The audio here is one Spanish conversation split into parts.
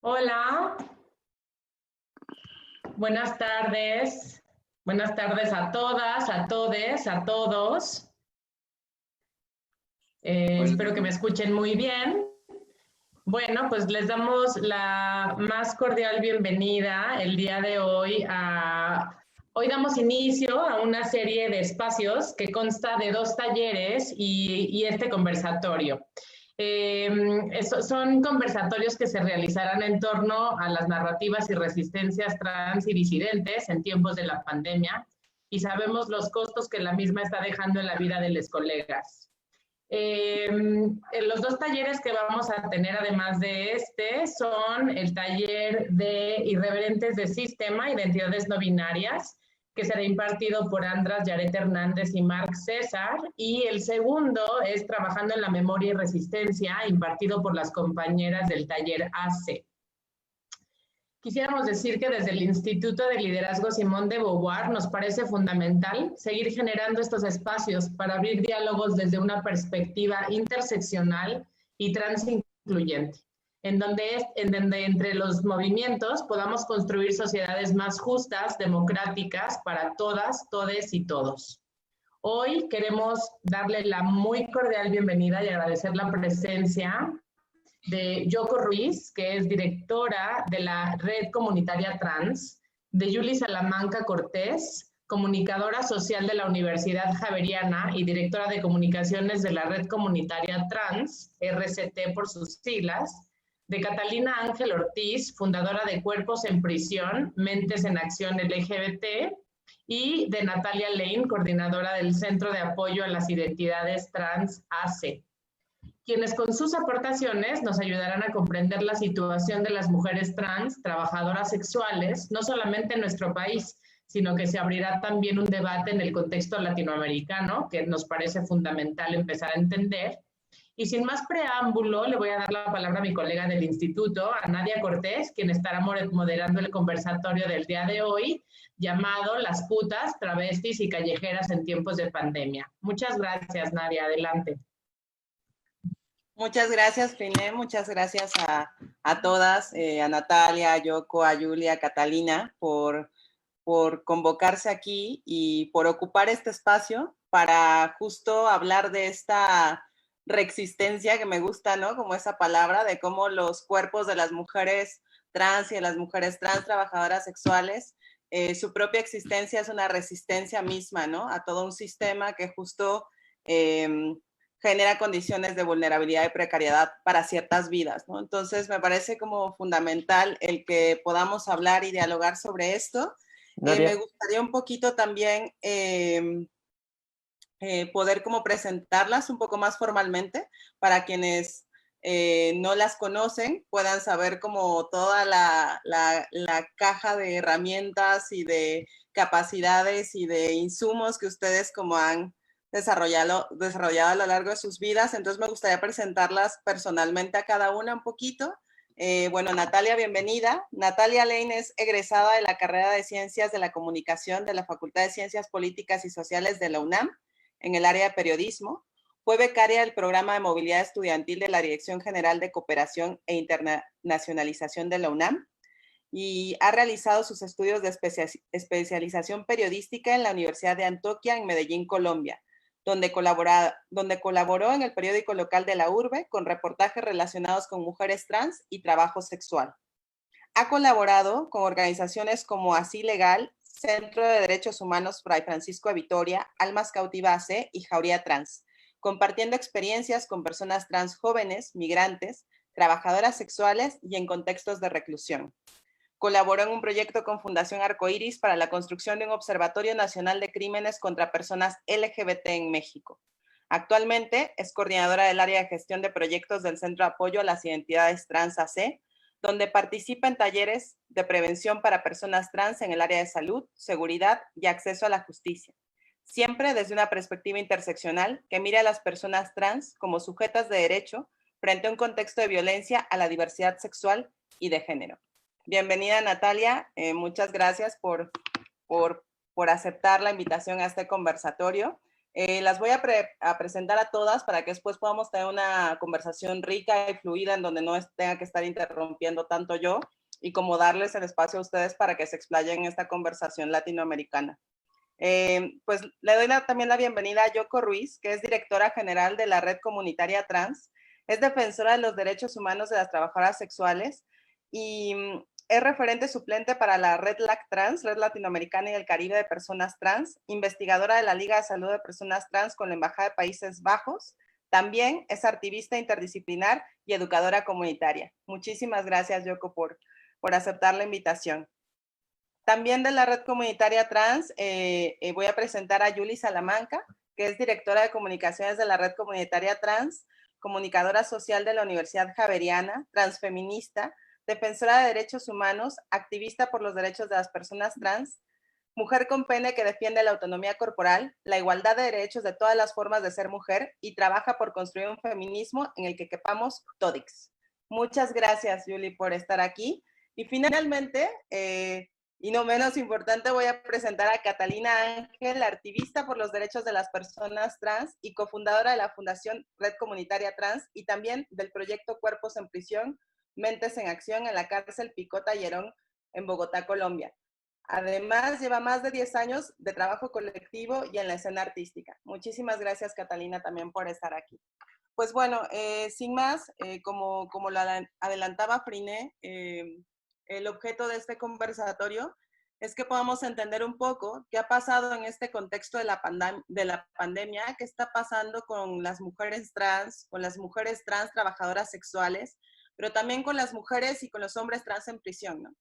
Hola, buenas tardes. Buenas tardes a todas, a todes, a todos. Hola. Espero que me escuchen muy bien. Bueno, pues les damos la más cordial bienvenida el día de hoy Hoy damos inicio a una serie de espacios que consta de 2 talleres y este conversatorio. Son conversatorios que se realizarán en torno a las narrativas y resistencias trans y disidentes en tiempos de la pandemia y sabemos los costos que la misma está dejando en la vida de los colegas. Los 2 talleres que vamos a tener además de este son el taller de Irreverentes de Sistema, Identidades No Binarias, que será impartido por András Yaret Hernández y Marc César, y el segundo es Trabajando en la Memoria y Resistencia, impartido por las compañeras del taller AC. Quisiéramos decir que desde el Instituto de Liderazgo Simone de Beauvoir nos parece fundamental seguir generando estos espacios para abrir diálogos desde una perspectiva interseccional y transincluyente, en donde entre los movimientos podamos construir sociedades más justas, democráticas para todas, todes y todos. Hoy queremos darle la muy cordial bienvenida y agradecer la presencia de Yoko Ruiz, que es directora de la Red Comunitaria Trans, de Yuli Salamanca Cortés, comunicadora social de la Universidad Javeriana y directora de comunicaciones de la Red Comunitaria Trans, RCT por sus siglas, de Catalina Ángel Ortiz, fundadora de Cuerpos en Prisión, Mentes en Acción LGBT, y de Natalia Lane, coordinadora del Centro de Apoyo a las Identidades Trans AC, quienes con sus aportaciones nos ayudarán a comprender la situación de las mujeres trans, trabajadoras sexuales, no solamente en nuestro país, sino que se abrirá también un debate en el contexto latinoamericano, que nos parece fundamental empezar a entender. Y sin más preámbulo, le voy a dar la palabra a mi colega del instituto, a Nadia Cortés, quien estará moderando el conversatorio del día de hoy, llamado Las putas, travestis y callejeras en tiempos de pandemia. Muchas gracias, Nadia. Adelante. Muchas gracias, Finé. Muchas gracias a todas, a Natalia, a Yoko, a Julia, a Catalina, por convocarse aquí y por ocupar este espacio para justo hablar de esta reexistencia que me gusta, ¿no? Como esa palabra de cómo los cuerpos de las mujeres trans y de las mujeres trans trabajadoras sexuales, su propia existencia es una resistencia misma, ¿no? A todo un sistema que justo genera condiciones de vulnerabilidad y precariedad para ciertas vidas, ¿no? Entonces, me parece como fundamental el que podamos hablar y dialogar sobre esto. Me gustaría un poquito también poder como presentarlas un poco más formalmente para quienes no las conocen, puedan saber como toda la caja de herramientas y de capacidades y de insumos que ustedes como han desarrollado a lo largo de sus vidas. Entonces me gustaría presentarlas personalmente a cada una un poquito. Bueno, Natalia, bienvenida. Natalia Lane es egresada de la carrera de Ciencias de la Comunicación de la Facultad de Ciencias Políticas y Sociales de la UNAM, en el área de periodismo. Fue becaria del programa de movilidad estudiantil de la Dirección General de Cooperación e Internacionalización de la UNAM y ha realizado sus estudios de especialización periodística en la Universidad de Antioquia, en Medellín, Colombia, donde colaboró en el periódico local de la urbe con reportajes relacionados con mujeres trans y trabajo sexual. Ha colaborado con organizaciones como Así Legal, Centro de Derechos Humanos Fray Francisco de Vitoria, Almas Cautiva AC y Jauría Trans, compartiendo experiencias con personas trans jóvenes, migrantes, trabajadoras sexuales y en contextos de reclusión. Colaboró en un proyecto con Fundación Arcoiris para la construcción de un Observatorio Nacional de Crímenes contra Personas LGBT en México. Actualmente es coordinadora del área de gestión de proyectos del Centro de Apoyo a las Identidades Trans AC, donde participa en talleres de prevención para personas trans en el área de salud, seguridad y acceso a la justicia, siempre desde una perspectiva interseccional que mira a las personas trans como sujetas de derecho frente a un contexto de violencia a la diversidad sexual y de género. Bienvenida, Natalia. Muchas gracias por aceptar la invitación a este conversatorio. Las voy a presentar a todas para que después podamos tener una conversación rica y fluida en donde no tenga que estar interrumpiendo tanto yo y como darles el espacio a ustedes para que se explayen en esta conversación latinoamericana. Pues le doy también la bienvenida a Yoko Ruiz, que es directora general de la Red Comunitaria Trans, es defensora de los derechos humanos de las trabajadoras sexuales y es referente suplente para la Red LAC Trans, Red Latinoamericana y el Caribe de Personas Trans, investigadora de la Liga de Salud de Personas Trans con la Embajada de Países Bajos. También es activista interdisciplinar y educadora comunitaria. Muchísimas gracias, Yoko, por aceptar la invitación. También de la Red Comunitaria Trans voy a presentar a Yuli Salamanca, que es directora de comunicaciones de la Red Comunitaria Trans, comunicadora social de la Universidad Javeriana, transfeminista, defensora de derechos humanos, activista por los derechos de las personas trans, mujer con pene que defiende la autonomía corporal, la igualdad de derechos de todas las formas de ser mujer y trabaja por construir un feminismo en el que quepamos todix. Muchas gracias, Yuli, por estar aquí. Y finalmente, y no menos importante, voy a presentar a Catalina Ángel, activista por los derechos de las personas trans y cofundadora de la Fundación Red Comunitaria Trans y también del proyecto Cuerpos en Prisión, Mentes en Acción en la cárcel Picota Llerón en Bogotá, Colombia. Además, lleva más de 10 años de trabajo colectivo y en la escena artística. Muchísimas gracias, Catalina, también por estar aquí. Pues bueno, sin más, como lo adelantaba Friné, el objeto de este conversatorio es que podamos entender un poco qué ha pasado en este contexto de la pandemia, qué está pasando con las mujeres trans trabajadoras sexuales, pero también con las mujeres y con los hombres trans en prisión, ¿no?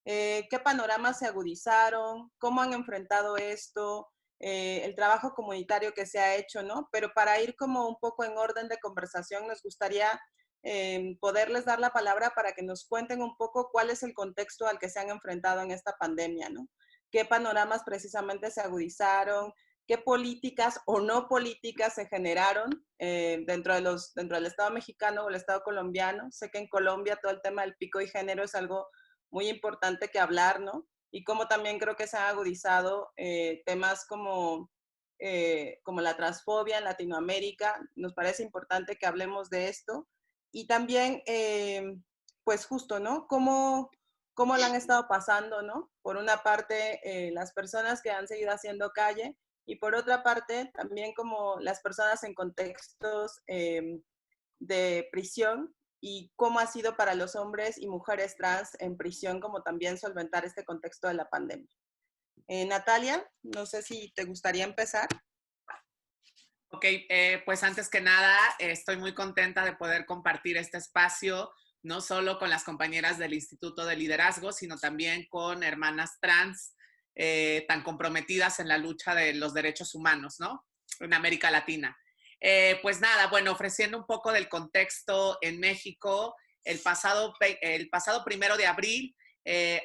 ¿Qué panoramas se agudizaron? ¿Cómo han enfrentado esto? El trabajo comunitario que se ha hecho, ¿no? Pero para ir como un poco en orden de conversación, nos gustaría poderles dar la palabra para que nos cuenten un poco cuál es el contexto al que se han enfrentado en esta pandemia, ¿no? ¿Qué panoramas precisamente se agudizaron? ¿Qué políticas o no políticas se generaron dentro del Estado mexicano o el Estado colombiano? Sé que en Colombia todo el tema del pico y género es algo muy importante que hablar, ¿no? Y como también creo que se han agudizado temas como la transfobia en Latinoamérica. Nos parece importante que hablemos de esto. Y también, pues justo, ¿no? ¿Cómo lo han estado pasando, ¿no? Por una parte, las personas que han seguido haciendo calle y por otra parte, también como las personas en contextos de prisión y cómo ha sido para los hombres y mujeres trans en prisión, como también solventar este contexto de la pandemia. Natalia, no sé si te gustaría empezar. Ok, pues antes que nada, estoy muy contenta de poder compartir este espacio, no solo con las compañeras del Instituto de Liderazgo, sino también con hermanas trans tan comprometidas en la lucha de los derechos humanos, ¿no? En América Latina. Pues nada, bueno, ofreciendo un poco del contexto en México, el pasado 1 de abril,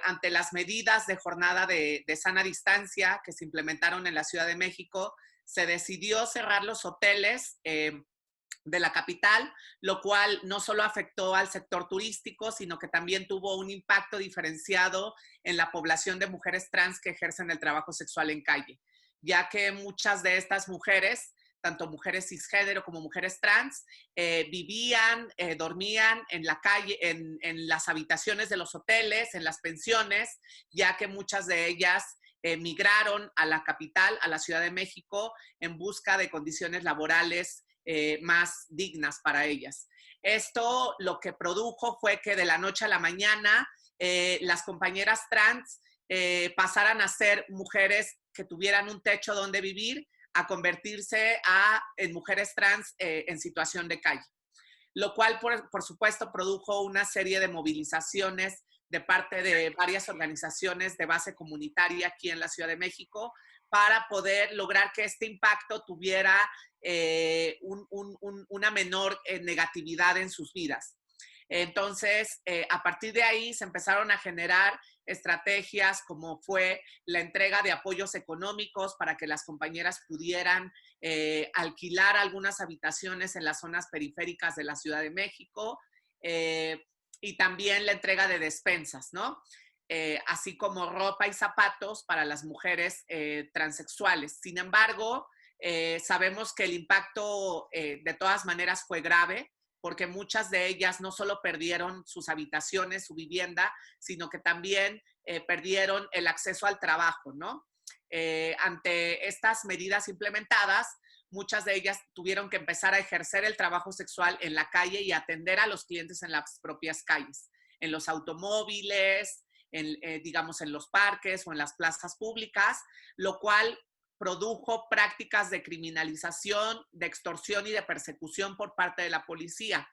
ante las medidas de jornada de sana distancia que se implementaron en la Ciudad de México, se decidió cerrar los hoteles de la capital, lo cual no solo afectó al sector turístico, sino que también tuvo un impacto diferenciado en la población de mujeres trans que ejercen el trabajo sexual en calle, ya que muchas de estas mujeres, tanto mujeres cisgénero como mujeres trans, vivían, dormían en la calle, en las habitaciones de los hoteles, en las pensiones, ya que muchas de ellas migraron a la capital, a la Ciudad de México, en busca de condiciones laborales más dignas para ellas. Esto lo que produjo fue que de la noche a la mañana las compañeras trans pasaran a ser mujeres que tuvieran un techo donde vivir, a convertirse en mujeres trans en situación de calle. Lo cual, por supuesto, produjo una serie de movilizaciones de parte de varias organizaciones de base comunitaria aquí en la Ciudad de México para poder lograr que este impacto tuviera una menor negatividad en sus vidas. Entonces, a partir de ahí se empezaron a generar estrategias como fue la entrega de apoyos económicos para que las compañeras pudieran alquilar algunas habitaciones en las zonas periféricas de la Ciudad de México y también la entrega de despensas, ¿no? Así como ropa y zapatos para las mujeres transexuales. Sin embargo, Sabemos que el impacto de todas maneras fue grave, porque muchas de ellas no solo perdieron sus habitaciones, su vivienda, sino que también perdieron el acceso al trabajo, ¿no? Ante estas medidas implementadas, muchas de ellas tuvieron que empezar a ejercer el trabajo sexual en la calle y atender a los clientes en las propias calles, en los automóviles, digamos en los parques o en las plazas públicas, lo cual produjo prácticas de criminalización, de extorsión y de persecución por parte de la policía.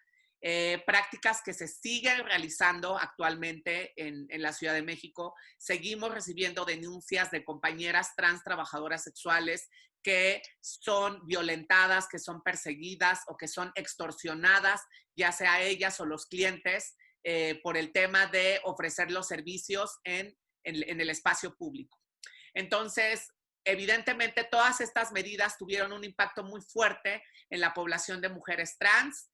Prácticas que se siguen realizando actualmente en la Ciudad de México. Seguimos recibiendo denuncias de compañeras trans trabajadoras sexuales que son violentadas, que son perseguidas o que son extorsionadas, ya sea ellas o los clientes, por el tema de ofrecer los servicios en el espacio público. Entonces, evidentemente, todas estas medidas tuvieron un impacto muy fuerte en la población de mujeres trans.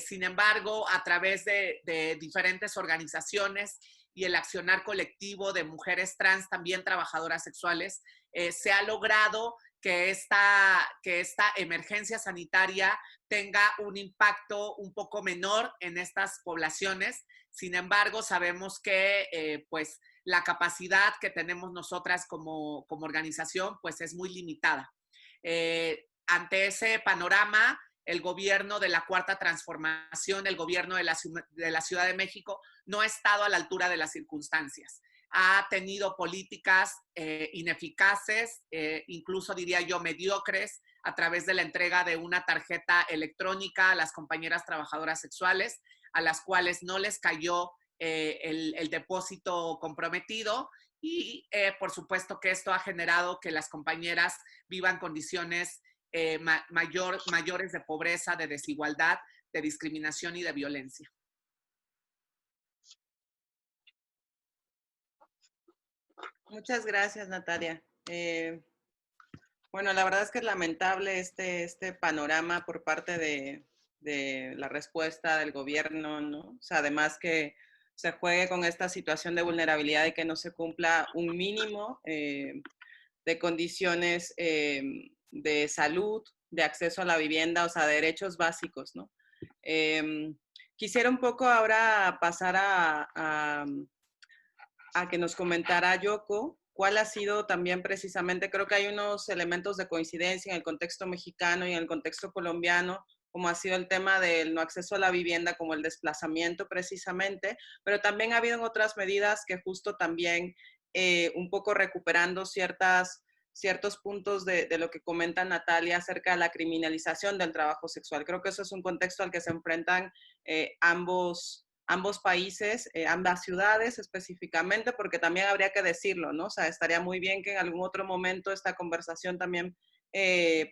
Sin embargo, a través de diferentes organizaciones y el accionar colectivo de mujeres trans, también trabajadoras sexuales, se ha logrado que esta emergencia sanitaria tenga un impacto un poco menor en estas poblaciones. Sin embargo, sabemos que pues la capacidad que tenemos nosotras como organización pues es muy limitada. Ante ese panorama, el gobierno de la Cuarta Transformación, el gobierno de la Ciudad de México, no ha estado a la altura de las circunstancias. Ha tenido políticas ineficaces, incluso diría yo mediocres, a través de la entrega de una tarjeta electrónica a las compañeras trabajadoras sexuales, a las cuales no les cayó el depósito comprometido, y por supuesto que esto ha generado que las compañeras vivan condiciones mayores de pobreza, de desigualdad, de discriminación y de violencia. Muchas gracias, Natalia. Bueno, la verdad es que es lamentable este panorama por parte de la respuesta del gobierno, ¿no? O sea, además que se juegue con esta situación de vulnerabilidad y que no se cumpla un mínimo de condiciones de salud, de acceso a la vivienda, o sea, derechos básicos, ¿no? Quisiera un poco ahora pasar a que nos comentara Yoko cuál ha sido también precisamente, creo que hay unos elementos de coincidencia en el contexto mexicano y en el contexto colombiano, como ha sido el tema del no acceso a la vivienda, como el desplazamiento precisamente, pero también ha habido otras medidas que justo también un poco recuperando ciertos puntos de lo que comenta Natalia acerca de la criminalización del trabajo sexual. Creo que eso es un contexto al que se enfrentan ambos países, ambas ciudades específicamente, porque también habría que decirlo, ¿no? O sea, estaría muy bien que en algún otro momento esta conversación también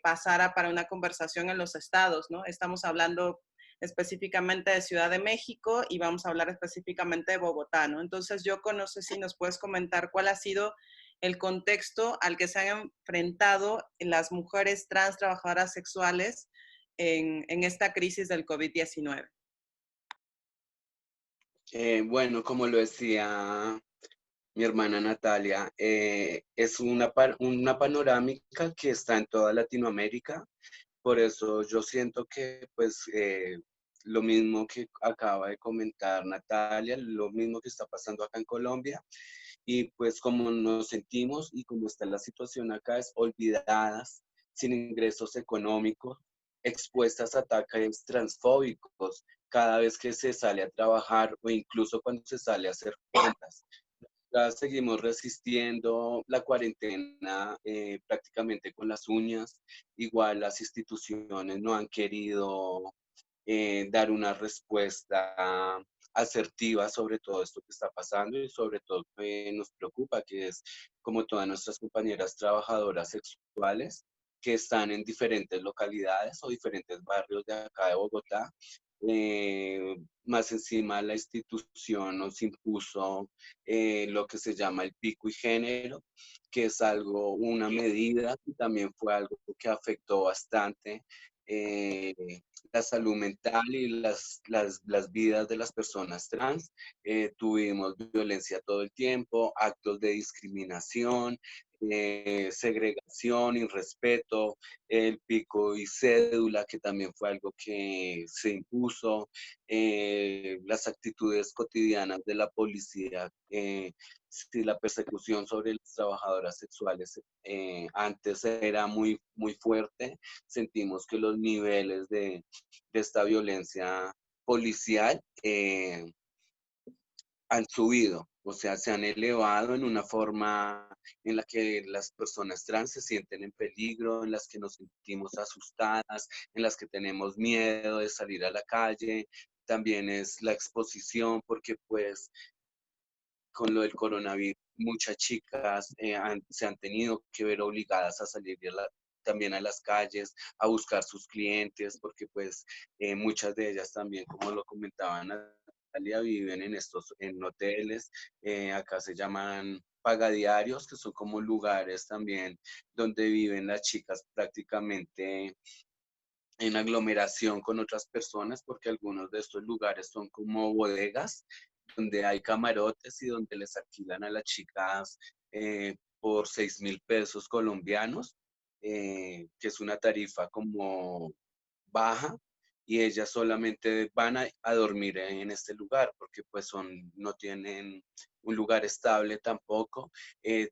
pasara para una conversación en los estados, ¿no? Estamos hablando específicamente de Ciudad de México y vamos a hablar específicamente de Bogotá, ¿no? Entonces, Yoko, no sé si nos puedes comentar cuál ha sido el contexto al que se han enfrentado las mujeres trans trabajadoras sexuales en esta crisis del COVID-19. Bueno, como lo decía mi hermana Natalia, es una panorámica que está en toda Latinoamérica. Por eso yo siento que pues lo mismo que acaba de comentar Natalia, lo mismo que está pasando acá en Colombia, y pues como nos sentimos y como está la situación acá, es olvidadas, sin ingresos económicos, expuestas a ataques transfóbicos cada vez que se sale a trabajar o incluso cuando se sale a hacer cuentas. Ya seguimos resistiendo la cuarentena prácticamente con las uñas. Igual las instituciones no han querido dar una respuesta asertiva sobre todo esto que está pasando y sobre todo que nos preocupa, que es como todas nuestras compañeras trabajadoras sexuales que están en diferentes localidades o diferentes barrios de acá de Bogotá. Más encima la institución nos impuso lo que se llama el pico y género, que es algo, una medida que también fue algo que afectó bastante la salud mental y las vidas de las personas trans. Tuvimos violencia todo el tiempo, actos de discriminación, segregación, irrespeto, el pico y cédula, que también fue algo que se impuso, las actitudes cotidianas de la policía, si la persecución sobre las trabajadoras sexuales antes era muy, muy fuerte, sentimos que los niveles de esta violencia policial han subido, o sea, se han elevado en una forma en la que las personas trans se sienten en peligro, en las que nos sentimos asustadas, en las que tenemos miedo de salir a la calle. También es la exposición, porque pues con lo del coronavirus, muchas chicas se han tenido que ver obligadas a salir también a las calles, a buscar sus clientes, porque pues muchas de ellas también, como lo comentaban Natalia, viven en hoteles, acá se llaman pagadiarios, que son como lugares también donde viven las chicas prácticamente en aglomeración con otras personas, porque algunos de estos lugares son como bodegas, donde hay camarotes y donde les alquilan a las chicas por 6.000 pesos colombianos, que es una tarifa como baja, y ellas solamente van a dormir en este lugar porque pues no tienen un lugar estable tampoco.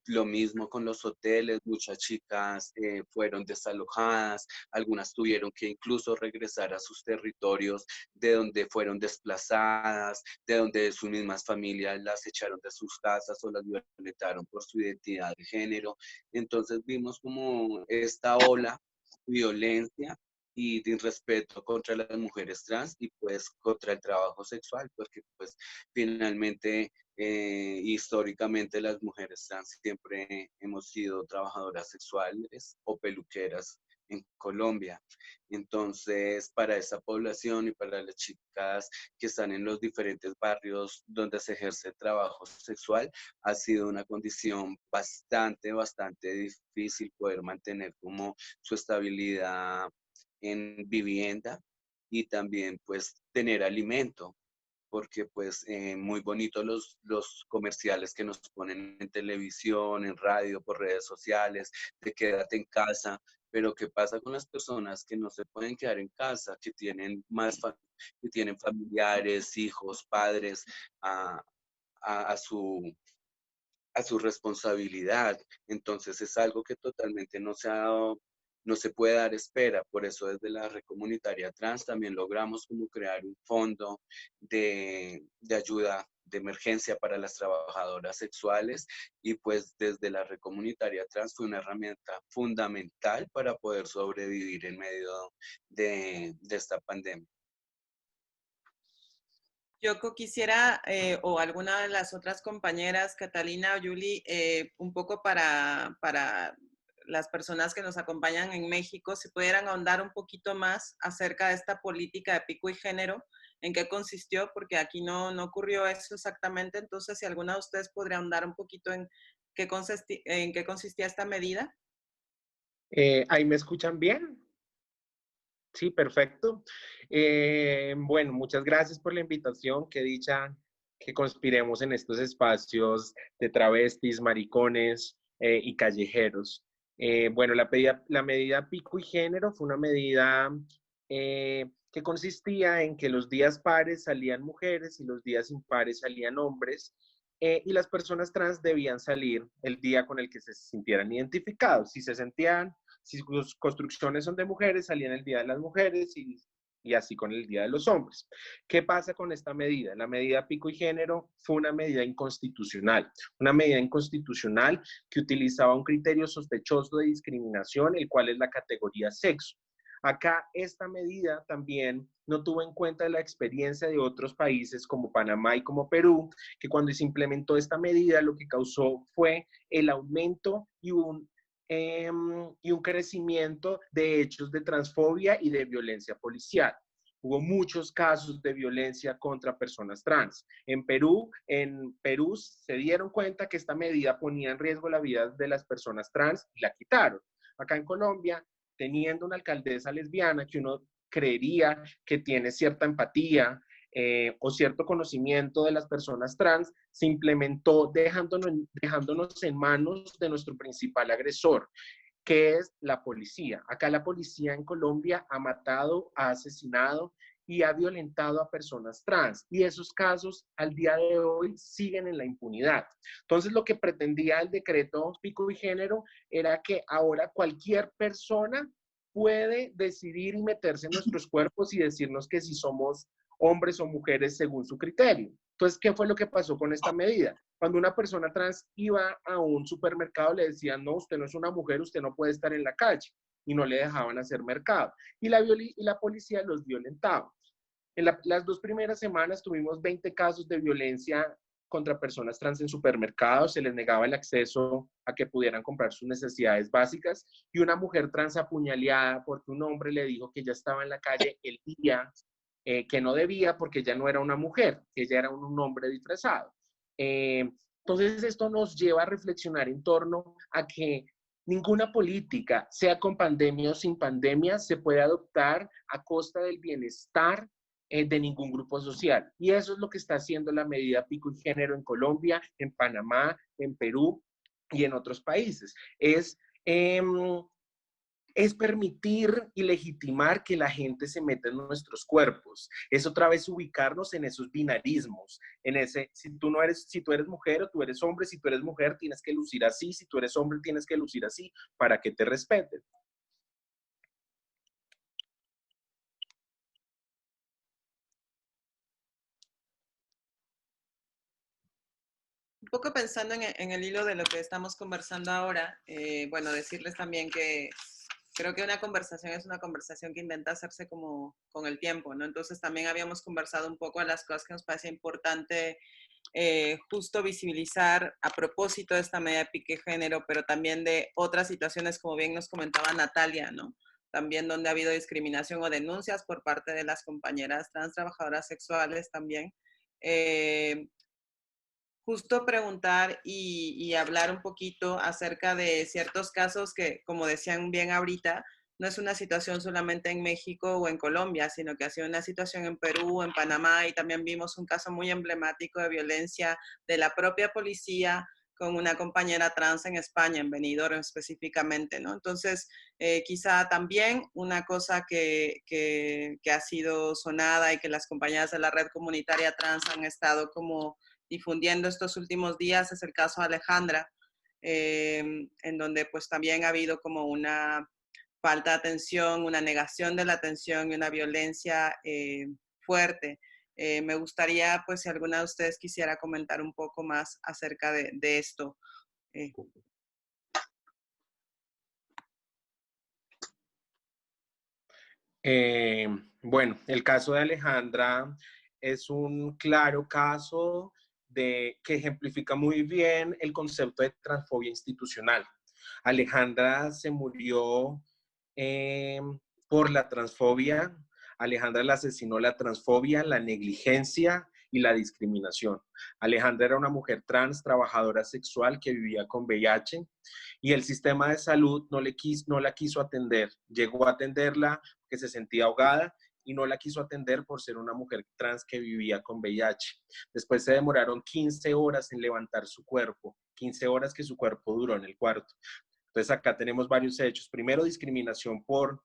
Lo mismo con los hoteles, muchas chicas fueron desalojadas, algunas tuvieron que incluso regresar a sus territorios de donde fueron desplazadas, de donde sus mismas familias las echaron de sus casas o las violentaron por su identidad de género. Entonces vimos como esta ola de violencia y de irrespeto contra las mujeres trans y pues contra el trabajo sexual, porque pues finalmente históricamente las mujeres trans siempre hemos sido trabajadoras sexuales o peluqueras en Colombia. Entonces, para esa población y para las chicas que están en los diferentes barrios donde se ejerce el trabajo sexual, ha sido una condición bastante, bastante difícil poder mantener como su estabilidad en vivienda y también pues tener alimento, porque pues muy bonitos los comerciales que nos ponen en televisión, en radio, por redes sociales, de quédate en casa, pero ¿qué pasa con las personas que no se pueden quedar en casa, que tienen que tienen familiares, hijos, padres a, a su responsabilidad? Entonces es algo que totalmente no se puede dar espera. Por eso desde la Red Comunitaria Trans también logramos como crear un fondo de ayuda de emergencia para las trabajadoras sexuales, y pues desde la Red Comunitaria Trans fue una herramienta fundamental para poder sobrevivir en medio de esta pandemia. Yo quisiera, o alguna de las otras compañeras, Catalina o Yuli, un poco para las personas que nos acompañan en México, si pudieran ahondar un poquito más acerca de esta política de pico y género, en qué consistió, porque aquí no ocurrió eso exactamente. Entonces, si alguna de ustedes podría ahondar un poquito en qué consistía esta medida. ¿Ahí me escuchan bien? Sí, perfecto. Bueno, muchas gracias por la invitación. Qué dicha que conspiremos en estos espacios de travestis, maricones y callejeros. Bueno, la medida pico y género fue una medida que consistía en que los días pares salían mujeres y los días impares salían hombres, y las personas trans debían salir el día con el que se sintieran identificados. Si sus construcciones son de mujeres, salían el Día de las Mujeres y así con el Día de los Hombres. ¿Qué pasa con esta medida? La medida pico y género fue una medida inconstitucional que utilizaba un criterio sospechoso de discriminación, el cual es la categoría sexo. Acá esta medida también no tuvo en cuenta la experiencia de otros países como Panamá y como Perú, que cuando se implementó esta medida lo que causó fue el aumento y un crecimiento de hechos de transfobia y de violencia policial. Hubo muchos casos de violencia contra personas trans. En Perú se dieron cuenta que esta medida ponía en riesgo la vida de las personas trans y la quitaron. Acá en Colombia, teniendo una alcaldesa lesbiana que uno creería que tiene cierta empatía, o cierto conocimiento de las personas trans, se implementó dejándonos en manos de nuestro principal agresor, que es la policía. Acá la policía en Colombia ha matado, ha asesinado y ha violentado a personas trans. Y esos casos al día de hoy siguen en la impunidad. Entonces, lo que pretendía el decreto Pico y Género era que ahora cualquier persona puede decidir y meterse en nuestros cuerpos y decirnos que si somos hombres o mujeres según su criterio. Entonces, ¿qué fue lo que pasó con esta medida? Cuando una persona trans iba a un supermercado, le decían, no, usted no es una mujer, usted no puede estar en la calle, y no le dejaban hacer mercado. Y la policía los violentaba. En las 2 primeras semanas tuvimos 20 casos de violencia contra personas trans en supermercados, se les negaba el acceso a que pudieran comprar sus necesidades básicas, y una mujer trans apuñaleada porque un hombre le dijo que ella estaba en la calle el día que no debía porque ella no era una mujer, ella era un hombre disfrazado. Entonces esto nos lleva a reflexionar en torno a que ninguna política, sea con pandemia o sin pandemia, se puede adoptar a costa del bienestar de ningún grupo social. Y eso es lo que está haciendo la medida Pico y Género en Colombia, en Panamá, en Perú y en otros países. Es permitir y legitimar que la gente se meta en nuestros cuerpos. Es otra vez ubicarnos en esos binarismos, en ese, si tú eres mujer o tú eres hombre, si tú eres mujer tienes que lucir así, si tú eres hombre tienes que lucir así para que te respeten. Un poco pensando en el hilo de lo que estamos conversando ahora, bueno, decirles también que creo que una conversación es una conversación que intenta hacerse como con el tiempo, ¿no? Entonces también habíamos conversado un poco de las cosas que nos parece importante justo visibilizar a propósito de esta medida de pique género, pero también de otras situaciones, como bien nos comentaba Natalia, ¿no? También donde ha habido discriminación o denuncias por parte de las compañeras trans trabajadoras sexuales también. Justo preguntar y hablar un poquito acerca de ciertos casos que, como decían bien ahorita, no es una situación solamente en México o en Colombia, sino que ha sido una situación en Perú, en Panamá, y también vimos un caso muy emblemático de violencia de la propia policía con una compañera trans en España, en Benidorm específicamente, ¿no? Entonces, quizá también una cosa que ha sido sonada y que las compañeras de la red comunitaria trans han estado como difundiendo estos últimos días es el caso de Alejandra, en donde pues también ha habido como una falta de atención, una negación de la atención y una violencia fuerte. Me gustaría pues si alguna de ustedes quisiera comentar un poco más acerca de esto. Bueno, el caso de Alejandra es un claro caso que ejemplifica muy bien el concepto de transfobia institucional. Alejandra se murió por la transfobia. Alejandra la asesinó la transfobia, la negligencia y la discriminación. Alejandra era una mujer trans, trabajadora sexual que vivía con VIH y el sistema de salud no la quiso atender. Llegó a atenderla porque se sentía ahogada y no la quiso atender por ser una mujer trans que vivía con VIH. Después se demoraron 15 horas en levantar su cuerpo, 15 horas que su cuerpo duró en el cuarto. Entonces acá tenemos varios hechos. Primero, discriminación por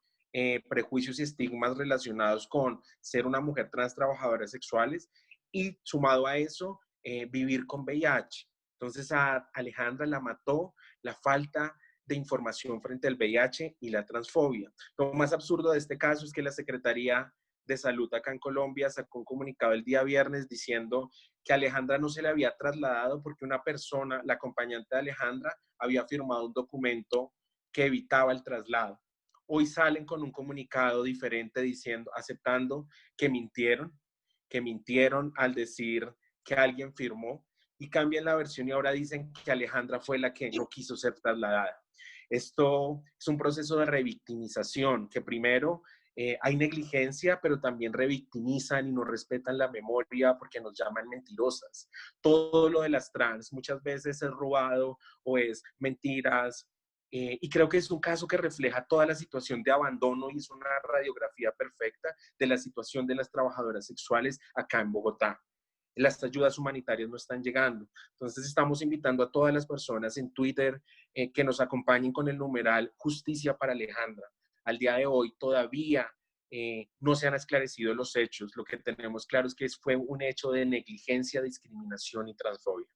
prejuicios y estigmas relacionados con ser una mujer trans trabajadora sexuales y sumado a eso, vivir con VIH. Entonces a Alejandra la mató la falta de información frente al VIH y la transfobia. Lo más absurdo de este caso es que la Secretaría de Salud acá en Colombia sacó un comunicado el día viernes diciendo que a Alejandra no se le había trasladado porque una persona, la acompañante de Alejandra, había firmado un documento que evitaba el traslado. Hoy salen con un comunicado diferente diciendo, aceptando que mintieron al decir que alguien firmó y cambian la versión y ahora dicen que Alejandra fue la que no quiso ser trasladada. Esto es un proceso de revictimización que primero hay negligencia, pero también revictimizan y no respetan la memoria porque nos llaman mentirosas. Todo lo de las trans muchas veces es robado o es mentiras Y creo que es un caso que refleja toda la situación de abandono y es una radiografía perfecta de la situación de las trabajadoras sexuales acá en Bogotá. Las ayudas humanitarias no están llegando. Entonces estamos invitando a todas las personas en Twitter que nos acompañen con el numeral Justicia para Alejandra. Al día de hoy todavía no se han esclarecido los hechos. Lo que tenemos claro es que fue un hecho de negligencia, discriminación y transfobia.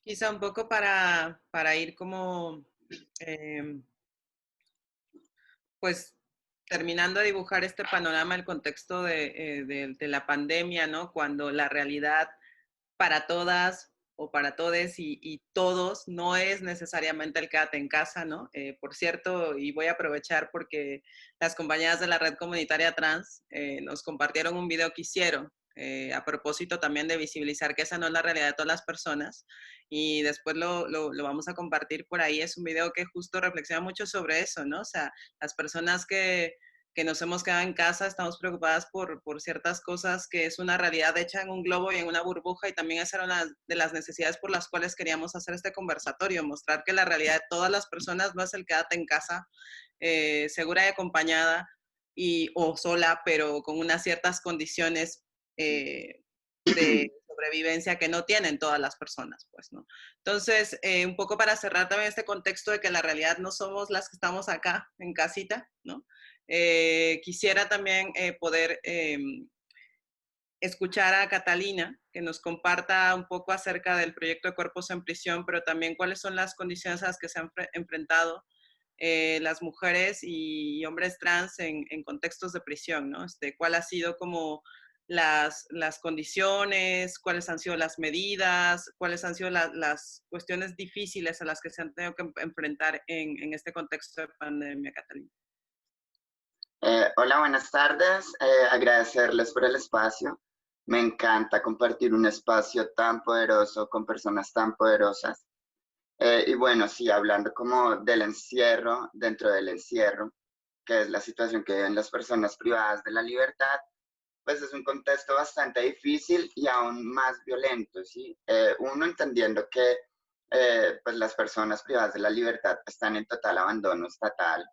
Quizá un poco para ir como, pues, terminando de dibujar este panorama, el contexto de la pandemia, ¿no? Cuando la realidad para todas o para todes y todos no es necesariamente el quédate en casa, ¿no? Por cierto, y voy a aprovechar porque las compañeras de la red comunitaria trans nos compartieron un video que hicieron a propósito también de visibilizar que esa no es la realidad de todas las personas y después lo vamos a compartir por ahí. Es un video que justo reflexiona mucho sobre eso, ¿no? O sea, las personas que nos hemos quedado en casa, estamos preocupadas por ciertas cosas que es una realidad hecha en un globo y en una burbuja, y también esa era una de las necesidades por las cuales queríamos hacer este conversatorio, mostrar que la realidad de todas las personas no es el quédate en casa, segura y acompañada o sola, pero con unas ciertas condiciones de sobrevivencia que no tienen todas las personas, pues, ¿no? Entonces, un poco para cerrar también este contexto de que la realidad no somos las que estamos acá en casita, ¿no? Quisiera también poder escuchar a Catalina, que nos comparta un poco acerca del proyecto de Cuerpos en Prisión, pero también cuáles son las condiciones a las que se han enfrentado las mujeres y hombres trans en contextos de prisión, ¿no? ¿Cuál ha sido como las condiciones, cuáles han sido las medidas, cuáles han sido las cuestiones difíciles a las que se han tenido que enfrentar en este contexto de pandemia, Catalina? Hola, buenas tardes. Agradecerles por el espacio. Me encanta compartir un espacio tan poderoso con personas tan poderosas. Y bueno, sí, hablando como del encierro, dentro del encierro, que es la situación que viven las personas privadas de la libertad, pues es un contexto bastante difícil y aún más violento, ¿sí? Uno entendiendo que pues las personas privadas de la libertad están en total abandono estatal.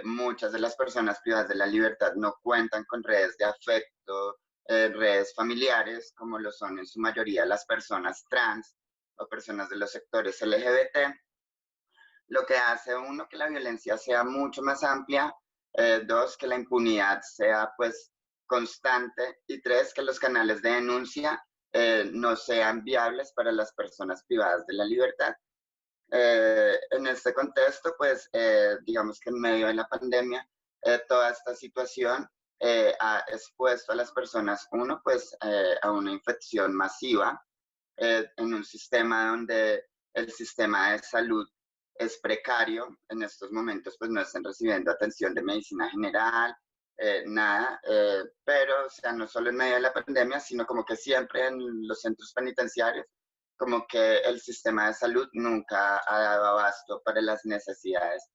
Muchas de las personas privadas de la libertad no cuentan con redes de afecto, redes familiares, como lo son en su mayoría las personas trans o personas de los sectores LGBT, lo que hace uno que la violencia sea mucho más amplia, dos, que la impunidad sea pues constante y tres, que los canales de denuncia no sean viables para las personas privadas de la libertad. En este contexto, pues, digamos que en medio de la pandemia, toda esta situación ha expuesto a las personas, uno, pues, a una infección masiva en un sistema donde el sistema de salud es precario. En estos momentos, pues, no están recibiendo atención de medicina general, nada, pero, o sea, no solo en medio de la pandemia, sino como que siempre en los centros penitenciarios, como que el sistema de salud nunca ha dado abasto para las necesidades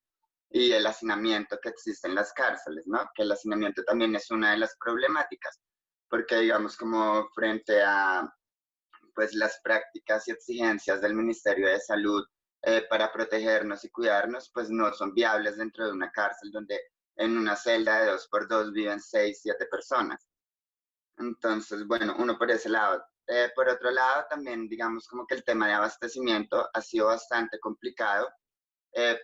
y el hacinamiento que existe en las cárceles, ¿no? Que el hacinamiento también es una de las problemáticas, porque digamos como frente a pues las prácticas y exigencias del Ministerio de Salud para protegernos y cuidarnos, pues no son viables dentro de una cárcel donde en una celda de 2x2 viven 6, 7 personas. Entonces, bueno, uno por ese lado. Por otro lado, también digamos como que el tema de abastecimiento ha sido bastante complicado,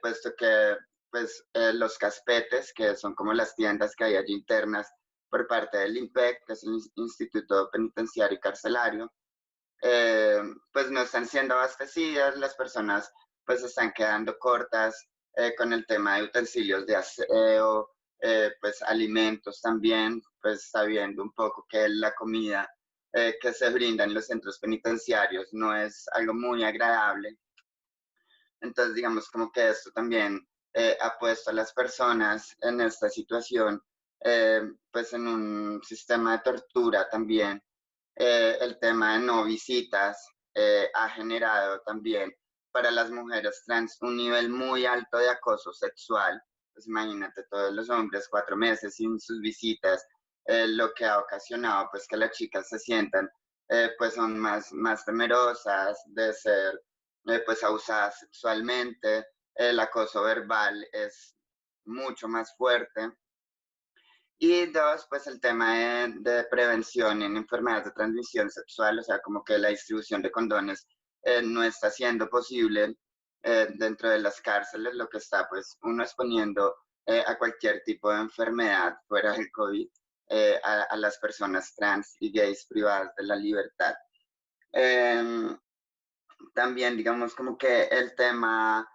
puesto que pues, los caspetes, que son como las tiendas que hay allí internas por parte del INPEC, que es el Instituto Penitenciario y Carcelario, pues no están siendo abastecidas, las personas pues están quedando cortas con el tema de utensilios de aseo, pues alimentos también, pues sabiendo un poco que la comida que se brinda en los centros penitenciarios no es algo muy agradable. Entonces, digamos como que esto también ha puesto a las personas en esta situación, pues en un sistema de tortura también. El tema de no visitas ha generado también para las mujeres trans un nivel muy alto de acoso sexual. Pues imagínate, todos los hombres 4 meses sin sus visitas, lo que ha ocasionado pues que las chicas se sientan pues son más temerosas de ser pues abusadas sexualmente, el acoso verbal es mucho más fuerte. Y dos, pues el tema de prevención en enfermedades de transmisión sexual, o sea, como que la distribución de condones no está siendo posible dentro de las cárceles, lo que está pues uno exponiendo a cualquier tipo de enfermedad fuera del COVID a las personas trans y gays privadas de la libertad. También, digamos, como que el tema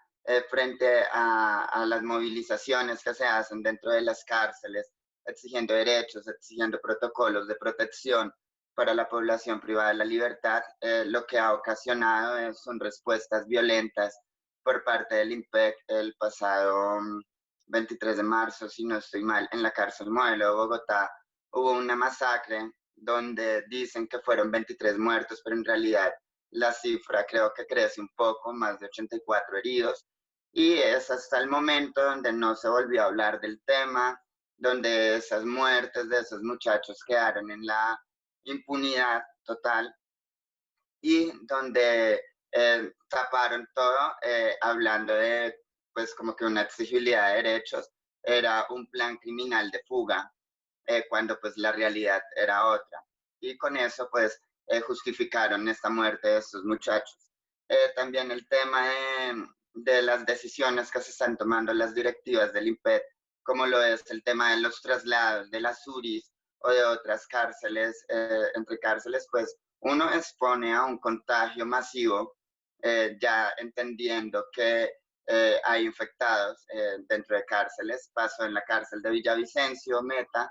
frente a las movilizaciones que se hacen dentro de las cárceles, exigiendo derechos, exigiendo protocolos de protección para la población privada de la libertad, lo que ha ocasionado son respuestas violentas por parte del IMPEC el pasado 23 de marzo, si no estoy mal, en la cárcel Modelo de Bogotá. Hubo una masacre donde dicen que fueron 23 muertos, pero en realidad la cifra creo que crece un poco, más de 84 heridos, y es hasta el momento donde no se volvió a hablar del tema, donde esas muertes de esos muchachos quedaron en la impunidad total y donde taparon todo hablando de pues como que una exigibilidad de derechos era un plan criminal de fuga, cuando pues la realidad era otra. Y con eso pues justificaron esta muerte de estos muchachos. También el tema de las decisiones que se están tomando las directivas del IMPED, como lo es el tema de los traslados de las URIs o de otras cárceles, entre cárceles, pues uno expone a un contagio masivo, ya entendiendo que hay infectados dentro de cárceles. Pasó en la cárcel de Villavicencio, Meta,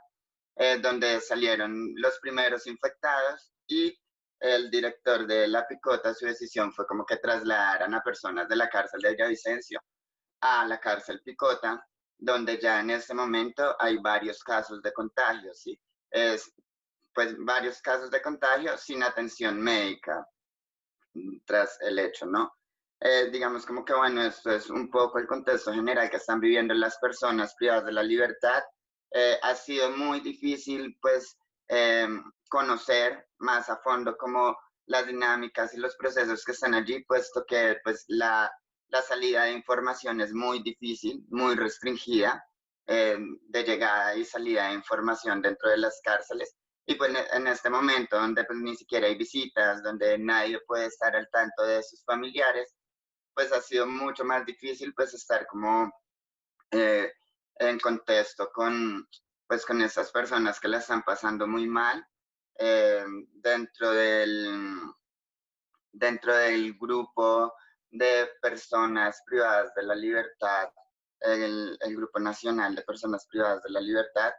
donde salieron los primeros infectados y el director de La Picota, su decisión fue como que trasladaran a personas de la cárcel de Villavicencio a la cárcel Picota, donde ya en este momento hay varios casos de contagio, ¿sí? Pues varios casos de contagio sin atención médica tras el hecho, ¿no? Digamos como que, bueno, esto es un poco el contexto general que están viviendo las personas privadas de la libertad. Ha sido muy difícil, pues, conocer más a fondo como las dinámicas y los procesos que están allí, puesto que, pues, la salida de información es muy difícil, muy restringida, de llegada y salida de información dentro de las cárceles. Y pues en este momento donde pues ni siquiera hay visitas, donde nadie puede estar al tanto de sus familiares, pues ha sido mucho más difícil pues estar como en contexto pues con esas personas que la están pasando muy mal dentro del grupo de personas privadas de la libertad, el Grupo Nacional de Personas Privadas de la Libertad.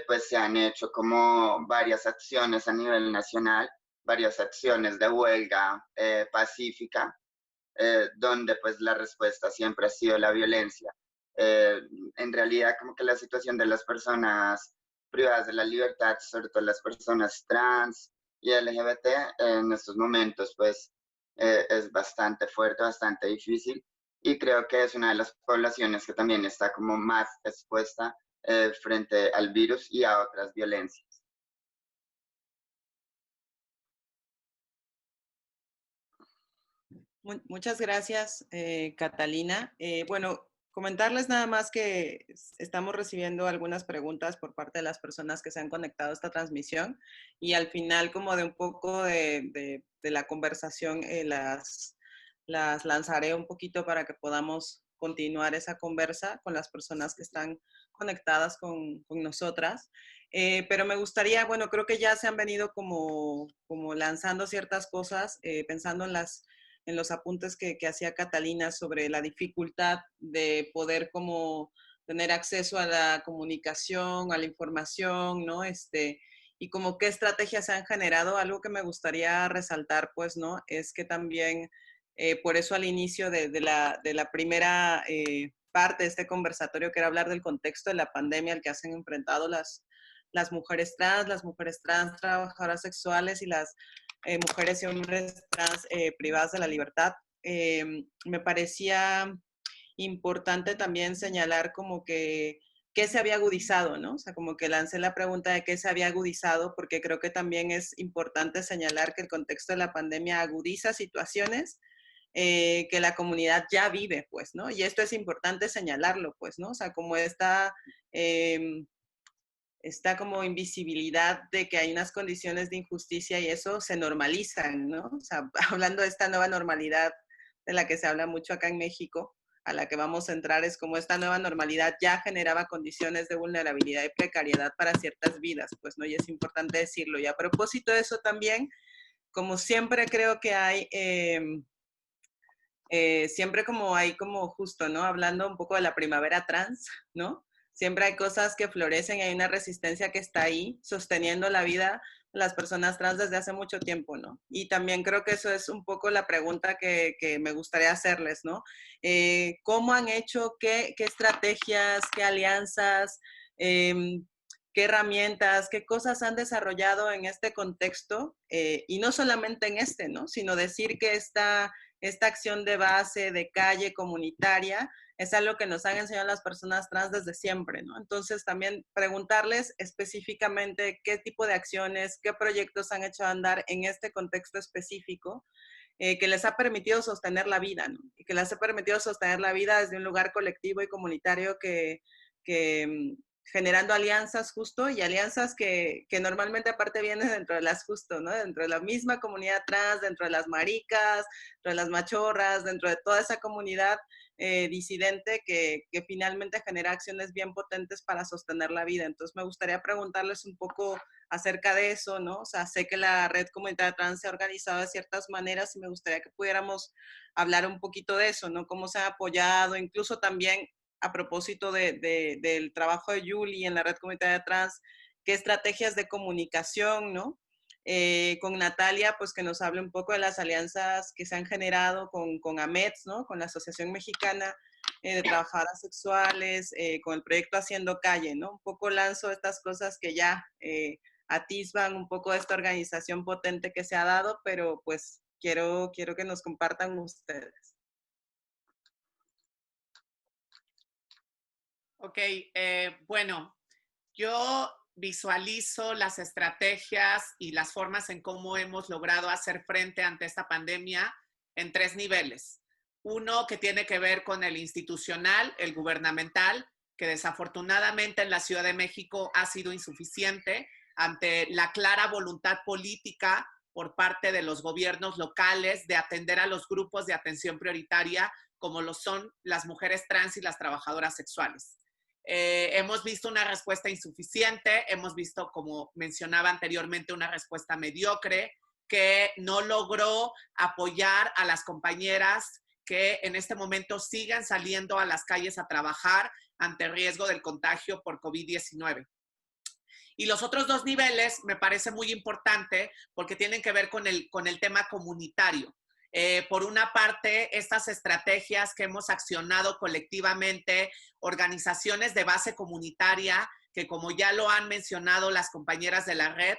Pues se han hecho como varias acciones a nivel nacional, varias acciones de huelga pacífica, donde pues la respuesta siempre ha sido la violencia. En realidad como que la situación de las personas privadas de la libertad, sobre todo las personas trans y LGBT, en estos momentos pues es bastante fuerte, bastante difícil, y creo que es una de las poblaciones que también está como más expuesta frente al virus y a otras violencias. Muchas gracias, Catalina. Bueno, comentarles nada más que estamos recibiendo algunas preguntas por parte de las personas que se han conectado a esta transmisión, y al final como de un poco de la conversación las lanzaré un poquito para que podamos continuar esa conversa con las personas que están conectadas con nosotras. Pero me gustaría, bueno, creo que ya se han venido como lanzando ciertas cosas, pensando en los apuntes que hacía Catalina sobre la dificultad de poder como tener acceso a la comunicación, a la información, ¿no? Y como qué estrategias se han generado. Algo que me gustaría resaltar, pues, ¿no? Es que también, por eso al inicio de la primera parte de este conversatorio, que era hablar del contexto de la pandemia al que se han enfrentado las mujeres trans, trabajadoras sexuales y las mujeres y hombres trans privadas de la libertad. Me parecía importante también señalar como que qué se había agudizado, ¿no? O sea, como que lancé la pregunta de qué se había agudizado, porque creo que también es importante señalar que el contexto de la pandemia agudiza situaciones que la comunidad ya vive, pues, ¿no? Y esto es importante señalarlo, pues, ¿no? O sea, como esta como invisibilidad de que hay unas condiciones de injusticia y eso se normalizan, ¿no? O sea, hablando de esta nueva normalidad de la que se habla mucho acá en México, a la que vamos a entrar, es como esta nueva normalidad ya generaba condiciones de vulnerabilidad y precariedad para ciertas vidas, pues, ¿no? Y es importante decirlo. Y a propósito de eso también, como siempre creo que hay, siempre como hay como justo, ¿no? Hablando un poco de la primavera trans, ¿no? Siempre hay cosas que florecen y hay una resistencia que está ahí sosteniendo la vida de las personas trans desde hace mucho tiempo, ¿no? Y también creo que eso es un poco la pregunta que me gustaría hacerles, ¿no? ¿Cómo han hecho, qué estrategias, qué alianzas, qué herramientas, qué cosas han desarrollado en este contexto? Y no solamente en este, ¿no? Sino decir que esta acción de base, de calle, comunitaria, es algo que nos han enseñado las personas trans desde siempre, ¿no? Entonces, también preguntarles específicamente qué tipo de acciones, qué proyectos han hecho andar en este contexto específico que les ha permitido sostener la vida, ¿no? Y que les ha permitido sostener la vida desde un lugar colectivo y comunitario que generando alianzas justo y alianzas que normalmente aparte vienen dentro de las justo, ¿no? Dentro de la misma comunidad trans, dentro de las maricas, dentro de las machorras, dentro de toda esa comunidad disidente que finalmente genera acciones bien potentes para sostener la vida. Entonces me gustaría preguntarles un poco acerca de eso, ¿no? O sea, sé que la red comunitaria trans se ha organizado de ciertas maneras y me gustaría que pudiéramos hablar un poquito de eso, ¿no? Cómo se ha apoyado, incluso también a propósito del trabajo de Yuli en la red comunitaria trans, qué estrategias de comunicación, ¿no? Con Natalia, pues que nos hable un poco de las alianzas que se han generado con AMETS, ¿no? Con la Asociación Mexicana de Trabajadoras Sexuales, con el proyecto Haciendo Calle, ¿no? Un poco lanzo estas cosas que ya atisban un poco de esta organización potente que se ha dado, pero pues quiero que nos compartan ustedes. Ok, bueno, yo visualizo las estrategias y las formas en cómo hemos logrado hacer frente ante esta pandemia en 3 niveles. Uno que tiene que ver con el institucional, el gubernamental, que desafortunadamente en la Ciudad de México ha sido insuficiente ante la clara voluntad política por parte de los gobiernos locales de atender a los grupos de atención prioritaria como lo son las mujeres trans y las trabajadoras sexuales. Hemos visto una respuesta insuficiente, hemos visto, como mencionaba anteriormente, una respuesta mediocre que no logró apoyar a las compañeras que en este momento siguen saliendo a las calles a trabajar ante el riesgo del contagio por COVID-19. Y los otros 2 niveles me parece muy importante porque tienen que ver con el tema comunitario. Por una parte, estas estrategias que hemos accionado colectivamente, organizaciones de base comunitaria, que como ya lo han mencionado las compañeras de la red,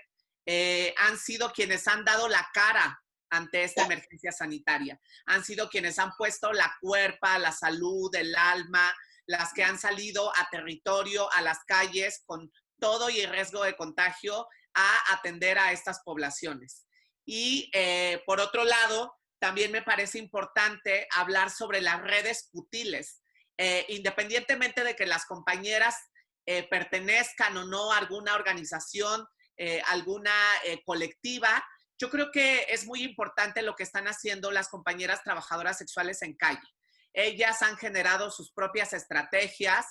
han sido quienes han dado la cara ante esta emergencia sanitaria. Han sido quienes han puesto la cuerpa, la salud, el alma, las que han salido a territorio, a las calles, con todo y el riesgo de contagio, a atender a estas poblaciones. Y por otro lado, también me parece importante hablar sobre las redes útiles. Independientemente de que las compañeras pertenezcan o no a alguna organización, alguna colectiva, yo creo que es muy importante lo que están haciendo las compañeras trabajadoras sexuales en calle. Ellas han generado sus propias estrategias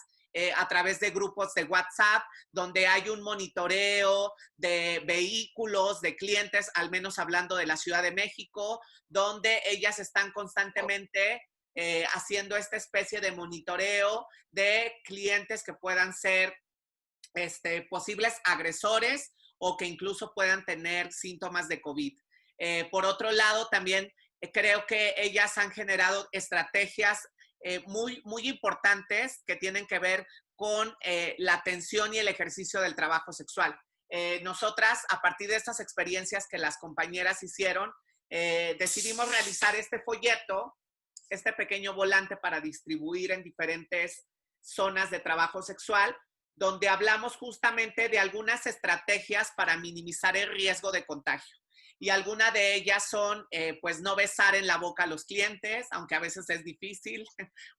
a través de grupos de WhatsApp, donde hay un monitoreo de vehículos, de clientes, al menos hablando de la Ciudad de México, donde ellas están constantemente haciendo esta especie de monitoreo de clientes que puedan ser posibles agresores o que incluso puedan tener síntomas de COVID. Por otro lado, también creo que ellas han generado estrategias muy, muy importantes que tienen que ver con la atención y el ejercicio del trabajo sexual. Nosotras, a partir de estas experiencias que las compañeras hicieron, decidimos realizar este folleto, este pequeño volante para distribuir en diferentes zonas de trabajo sexual, donde hablamos justamente de algunas estrategias para minimizar el riesgo de contagio. Y algunas de ellas son, pues, no besar en la boca a los clientes, aunque a veces es difícil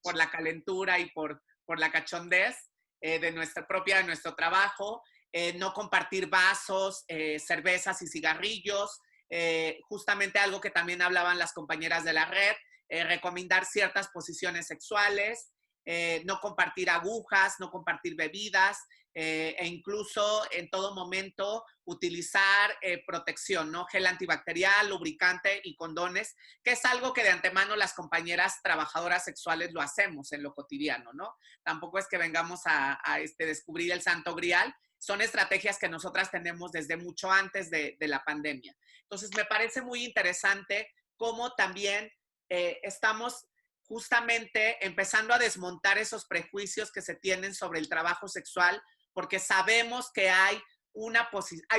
por la calentura y por la cachondez de nuestro trabajo. No compartir vasos, cervezas y cigarrillos. Justamente algo que también hablaban las compañeras de la red, recomendar ciertas posiciones sexuales, no compartir agujas, no compartir bebidas, e incluso en todo momento utilizar protección, ¿no? Gel antibacterial, lubricante y condones, que es algo que de antemano las compañeras trabajadoras sexuales lo hacemos en lo cotidiano, ¿no? Tampoco es que vengamos a descubrir el santo grial, son estrategias que nosotras tenemos desde mucho antes de la pandemia. Entonces, me parece muy interesante cómo también estamos justamente empezando a desmontar esos prejuicios que se tienen sobre el trabajo sexual, porque sabemos que hay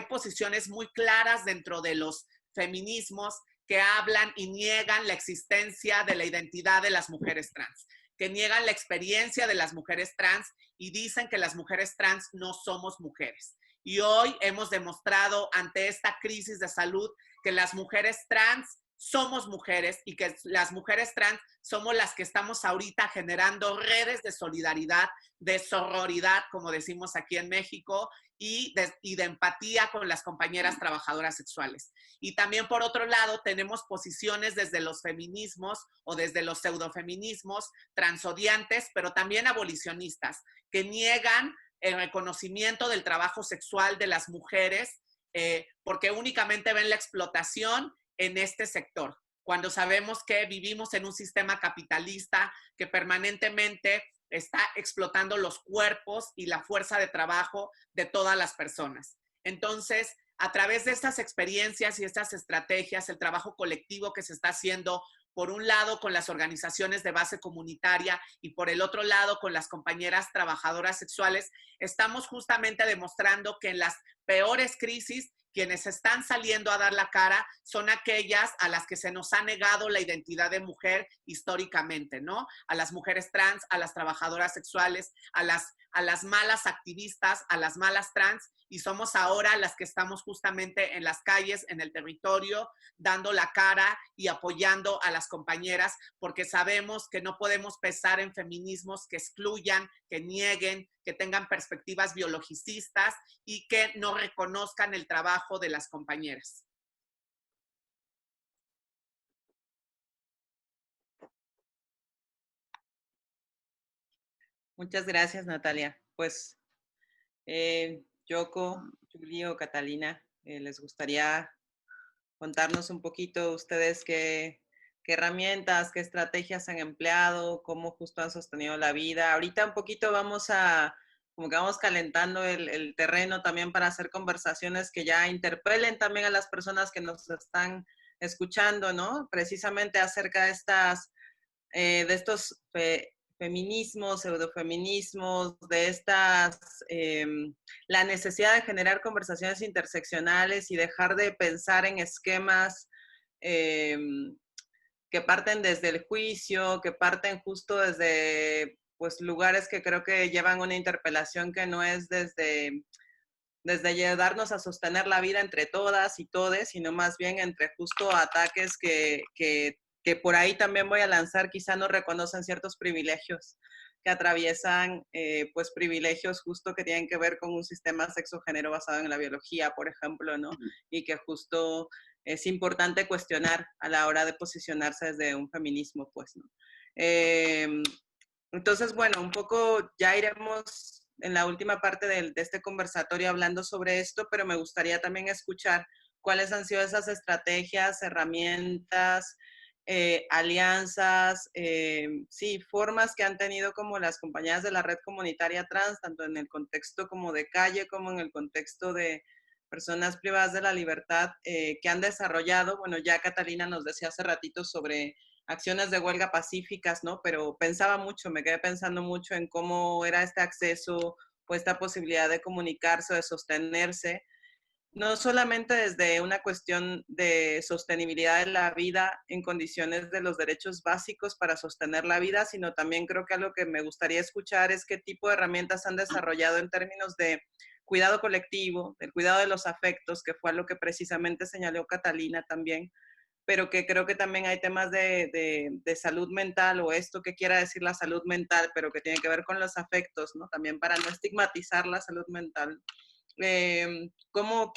posiciones muy claras dentro de los feminismos que hablan y niegan la existencia de la identidad de las mujeres trans, que niegan la experiencia de las mujeres trans y dicen que las mujeres trans no somos mujeres. Y hoy hemos demostrado ante esta crisis de salud que las mujeres trans somos mujeres y que las mujeres trans somos las que estamos ahorita generando redes de solidaridad, de sororidad, como decimos aquí en México, y de empatía con las compañeras trabajadoras sexuales. Y también, por otro lado, tenemos posiciones desde los feminismos o desde los pseudofeminismos transodiantes, pero también abolicionistas, que niegan el reconocimiento del trabajo sexual de las mujeres porque únicamente ven la explotación en este sector, cuando sabemos que vivimos en un sistema capitalista que permanentemente está explotando los cuerpos y la fuerza de trabajo de todas las personas. Entonces, a través de estas experiencias y estas estrategias, el trabajo colectivo que se está haciendo, por un lado con las organizaciones de base comunitaria y por el otro lado con las compañeras trabajadoras sexuales, estamos justamente demostrando que en las peores crisis, quienes están saliendo a dar la cara son aquellas a las que se nos ha negado la identidad de mujer históricamente, ¿no? A las mujeres trans, a las trabajadoras sexuales, a las malas activistas, a las malas trans, y somos ahora las que estamos justamente en las calles, en el territorio, dando la cara y apoyando a las compañeras, porque sabemos que no podemos pensar en feminismos que excluyan, que nieguen, que tengan perspectivas biologicistas y que no reconozcan el trabajo de las compañeras. Muchas gracias, Natalia. Pues, Yoko, Julie o Catalina, ¿les gustaría contarnos un poquito ustedes qué herramientas, qué estrategias han empleado, cómo justo han sostenido la vida? Ahorita un poquito vamos calentando el terreno también para hacer conversaciones que ya interpelen también a las personas que nos están escuchando, ¿no? Precisamente acerca de estos feminismos, pseudofeminismos, de la necesidad de generar conversaciones interseccionales y dejar de pensar en esquemas que parten desde el juicio, que parten justo desde pues lugares que creo que llevan una interpelación que no es desde ayudarnos a sostener la vida entre todas y todes, sino más bien entre justo ataques que por ahí también voy a lanzar, quizá no reconocen ciertos privilegios que atraviesan, pues privilegios justo que tienen que ver con un sistema sexo-género basado en la biología, por ejemplo, ¿no? Y que justo es importante cuestionar a la hora de posicionarse desde un feminismo, pues, ¿no? Entonces, bueno, un poco ya iremos en la última parte de este conversatorio hablando sobre esto, pero me gustaría también escuchar cuáles han sido esas estrategias, herramientas, alianzas, sí, formas que han tenido como las compañías de la red comunitaria trans, tanto en el contexto como de calle, como en el contexto de personas privadas de la libertad, que han desarrollado. Bueno, ya Catalina nos decía hace ratito sobre acciones de huelga pacíficas, ¿no? Pero me quedé pensando mucho en cómo era este acceso o esta posibilidad de comunicarse, de sostenerse. no solamente desde una cuestión de sostenibilidad de la vida en condiciones de los derechos básicos para sostener la vida, sino también creo que algo que me gustaría escuchar es qué tipo de herramientas han desarrollado en términos de cuidado colectivo, del cuidado de los afectos, que fue lo que precisamente señaló Catalina también, pero que creo que también hay temas de salud mental o esto que quiera decir la salud mental, pero que tiene que ver con los afectos, ¿no? También para no estigmatizar la salud mental. ¿Qué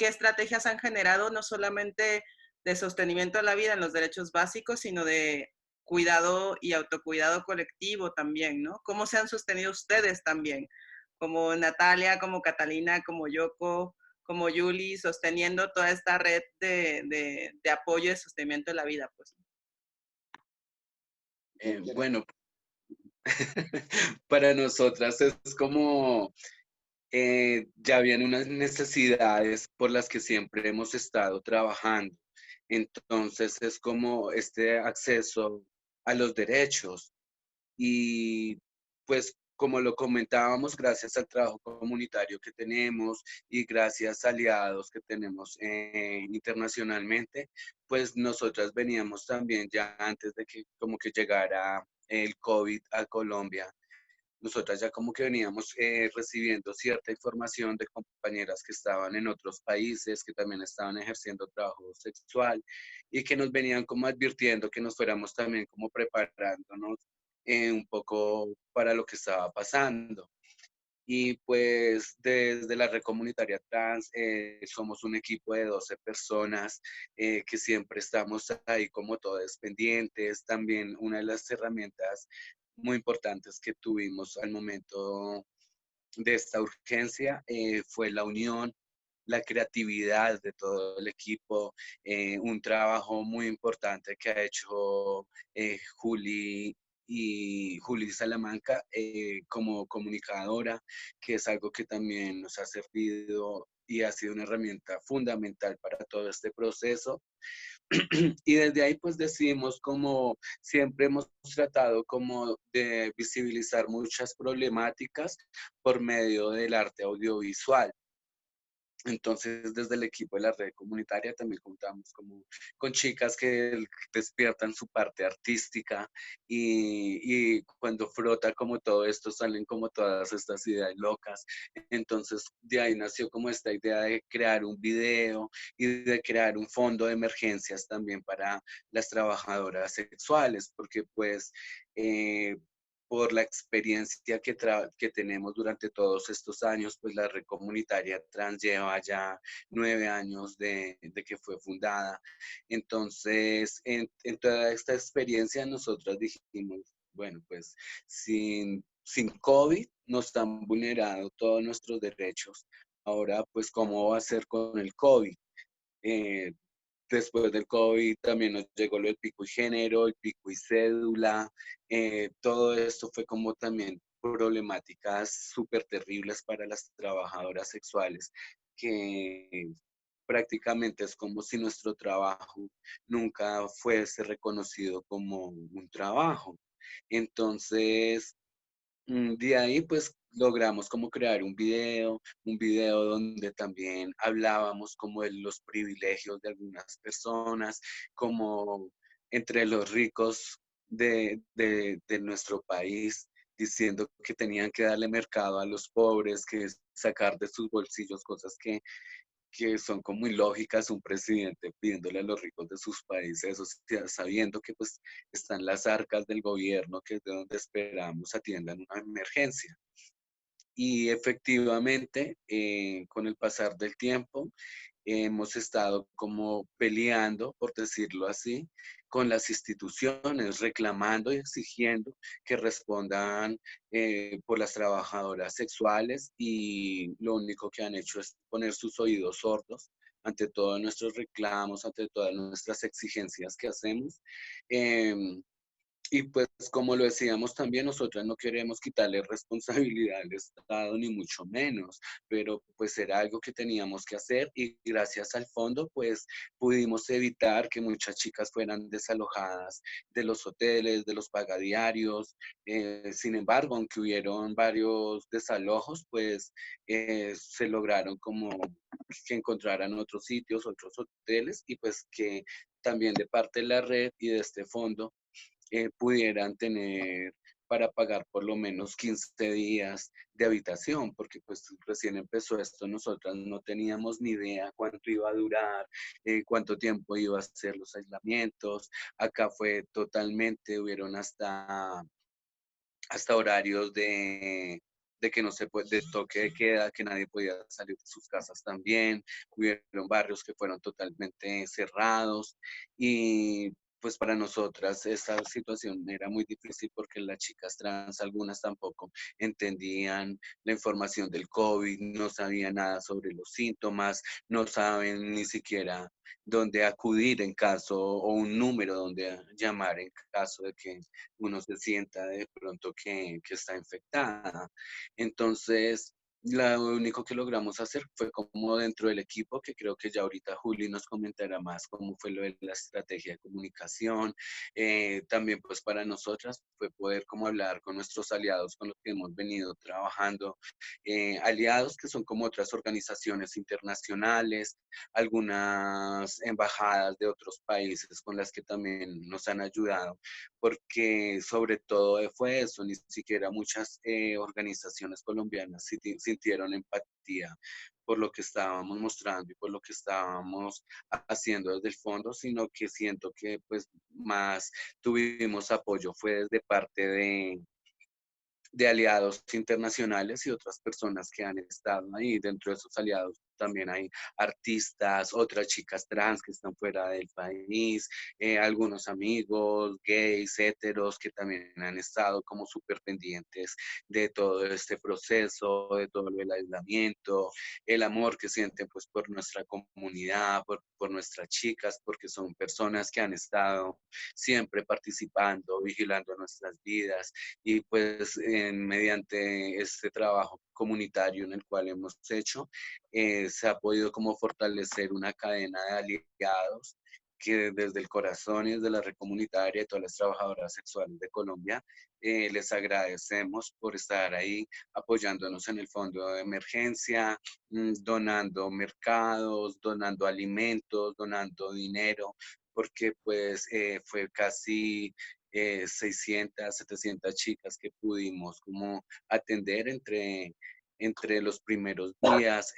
estrategias han generado no solamente de sostenimiento de la vida en los derechos básicos, sino de cuidado y autocuidado colectivo también, ¿no? ¿Cómo se han sostenido ustedes también? Como Natalia, como Catalina, como Yoko, como Yuli, sosteniendo toda esta red de apoyo y sostenimiento de la vida, pues. Bueno, para nosotras es como ya habían unas necesidades por las que siempre hemos estado trabajando. Entonces es como este acceso a los derechos y pues como lo comentábamos, gracias al trabajo comunitario que tenemos y gracias a aliados que tenemos internacionalmente, pues nosotras veníamos también ya antes de que como que llegara el COVID a Colombia. Nosotras ya como que veníamos recibiendo cierta información de compañeras que estaban en otros países, que también estaban ejerciendo trabajo sexual y que nos venían como advirtiendo que nos fuéramos también como preparándonos un poco para lo que estaba pasando. Y pues desde la red comunitaria trans somos un equipo de 12 personas que siempre estamos ahí como todas pendientes. También una de las herramientas muy importantes que tuvimos al momento de esta urgencia fue la unión, la creatividad de todo el equipo, un trabajo muy importante que ha hecho Juli Salamanca como comunicadora, que es algo que también nos ha servido y ha sido una herramienta fundamental para todo este proceso. Y desde ahí pues decidimos como siempre hemos tratado como de visibilizar muchas problemáticas por medio del arte audiovisual. Entonces, desde el equipo de la red comunitaria también contamos como con chicas que despiertan su parte artística y cuando frota como todo esto salen como todas estas ideas locas. Entonces, de ahí nació como esta idea de crear un video y de crear un fondo de emergencias también para las trabajadoras sexuales, porque pues por la experiencia que tenemos durante todos estos años, pues la red comunitaria trans lleva ya 9 años de que fue fundada. Entonces, en toda esta experiencia nosotros dijimos, bueno, pues sin COVID nos han vulnerado todos nuestros derechos. Ahora, pues, ¿cómo va a ser con el COVID? Eh, Después del COVID también nos llegó lo del pico y género, el pico y cédula, todo esto fue como también problemáticas súper terribles para las trabajadoras sexuales, que prácticamente es como si nuestro trabajo nunca fuese reconocido como un trabajo. Entonces, de ahí pues logramos como crear un video donde también hablábamos como de los privilegios de algunas personas, como entre los ricos de nuestro país, diciendo que tenían que darle mercado a los pobres, que sacar de sus bolsillos cosas que son como ilógicas, un presidente pidiéndole a los ricos de sus países, o sea, sabiendo que pues están las arcas del gobierno, que es de donde esperamos atiendan una emergencia. Y efectivamente, con el pasar del tiempo, hemos estado como peleando, por decirlo así, con las instituciones, reclamando y exigiendo que respondan por las trabajadoras sexuales y lo único que han hecho es poner sus oídos sordos ante todos nuestros reclamos, ante todas nuestras exigencias que hacemos. Y pues como lo decíamos también, nosotros no queremos quitarle responsabilidad al Estado, ni mucho menos, pero pues era algo que teníamos que hacer y gracias al fondo pues pudimos evitar que muchas chicas fueran desalojadas de los hoteles, de los pagadiarios. Sin embargo, aunque hubieron varios desalojos, pues se lograron como que encontraran otros sitios, otros hoteles y pues que también de parte de la red y de este fondo pudieran tener para pagar por lo menos 15 días de habitación, porque pues recién empezó esto, nosotras no teníamos ni idea cuánto iba a durar, cuánto tiempo iba a ser los aislamientos. Acá fue totalmente, hubieron hasta horarios de que no se puede, de toque de queda, que nadie podía salir de sus casas también. Hubieron barrios que fueron totalmente cerrados y pues para nosotras esta situación era muy difícil porque las chicas trans, algunas tampoco entendían la información del COVID, no sabían nada sobre los síntomas, no saben ni siquiera dónde acudir en caso o un número donde llamar en caso de que uno se sienta de pronto que está infectada. Entonces, lo único que logramos hacer fue como dentro del equipo, que creo que ya ahorita Juli nos comentará más cómo fue lo de la estrategia de comunicación. También pues para nosotras fue poder como hablar con nuestros aliados con los que hemos venido trabajando, aliados que son como otras organizaciones internacionales, algunas embajadas de otros países con las que también nos han ayudado porque sobre todo fue eso, ni siquiera muchas organizaciones colombianas sintieron empatía por lo que estábamos mostrando y por lo que estábamos haciendo desde el fondo, sino que siento que pues más tuvimos apoyo fue desde parte de aliados internacionales y otras personas que han estado ahí. Dentro de esos aliados también hay artistas, otras chicas trans que están fuera del país, algunos amigos gays, heteros que también han estado como súper pendientes de todo este proceso, de todo el aislamiento, el amor que sienten pues por nuestra comunidad, por nuestras chicas, porque son personas que han estado siempre participando, vigilando nuestras vidas y pues mediante este trabajo comunitario en el cual hemos hecho, se ha podido como fortalecer una cadena de aliados que desde el corazón y desde la red comunitaria y todas las trabajadoras sexuales de Colombia, les agradecemos por estar ahí apoyándonos en el fondo de emergencia, donando mercados, donando alimentos, donando dinero, porque pues fue casi 600, 700 chicas que pudimos como atender entre los primeros días.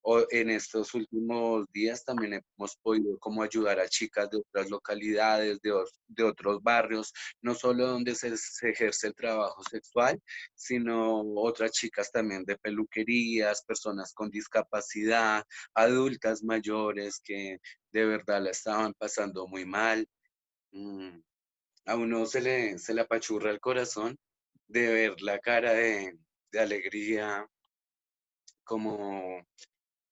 O en estos últimos días también hemos podido como ayudar a chicas de otras localidades, de otros barrios, no solo donde se ejerce el trabajo sexual, sino otras chicas también de peluquerías, personas con discapacidad, adultas mayores que de verdad la estaban pasando muy mal. Mm, a uno se le apachurra el corazón de ver la cara de alegría, como,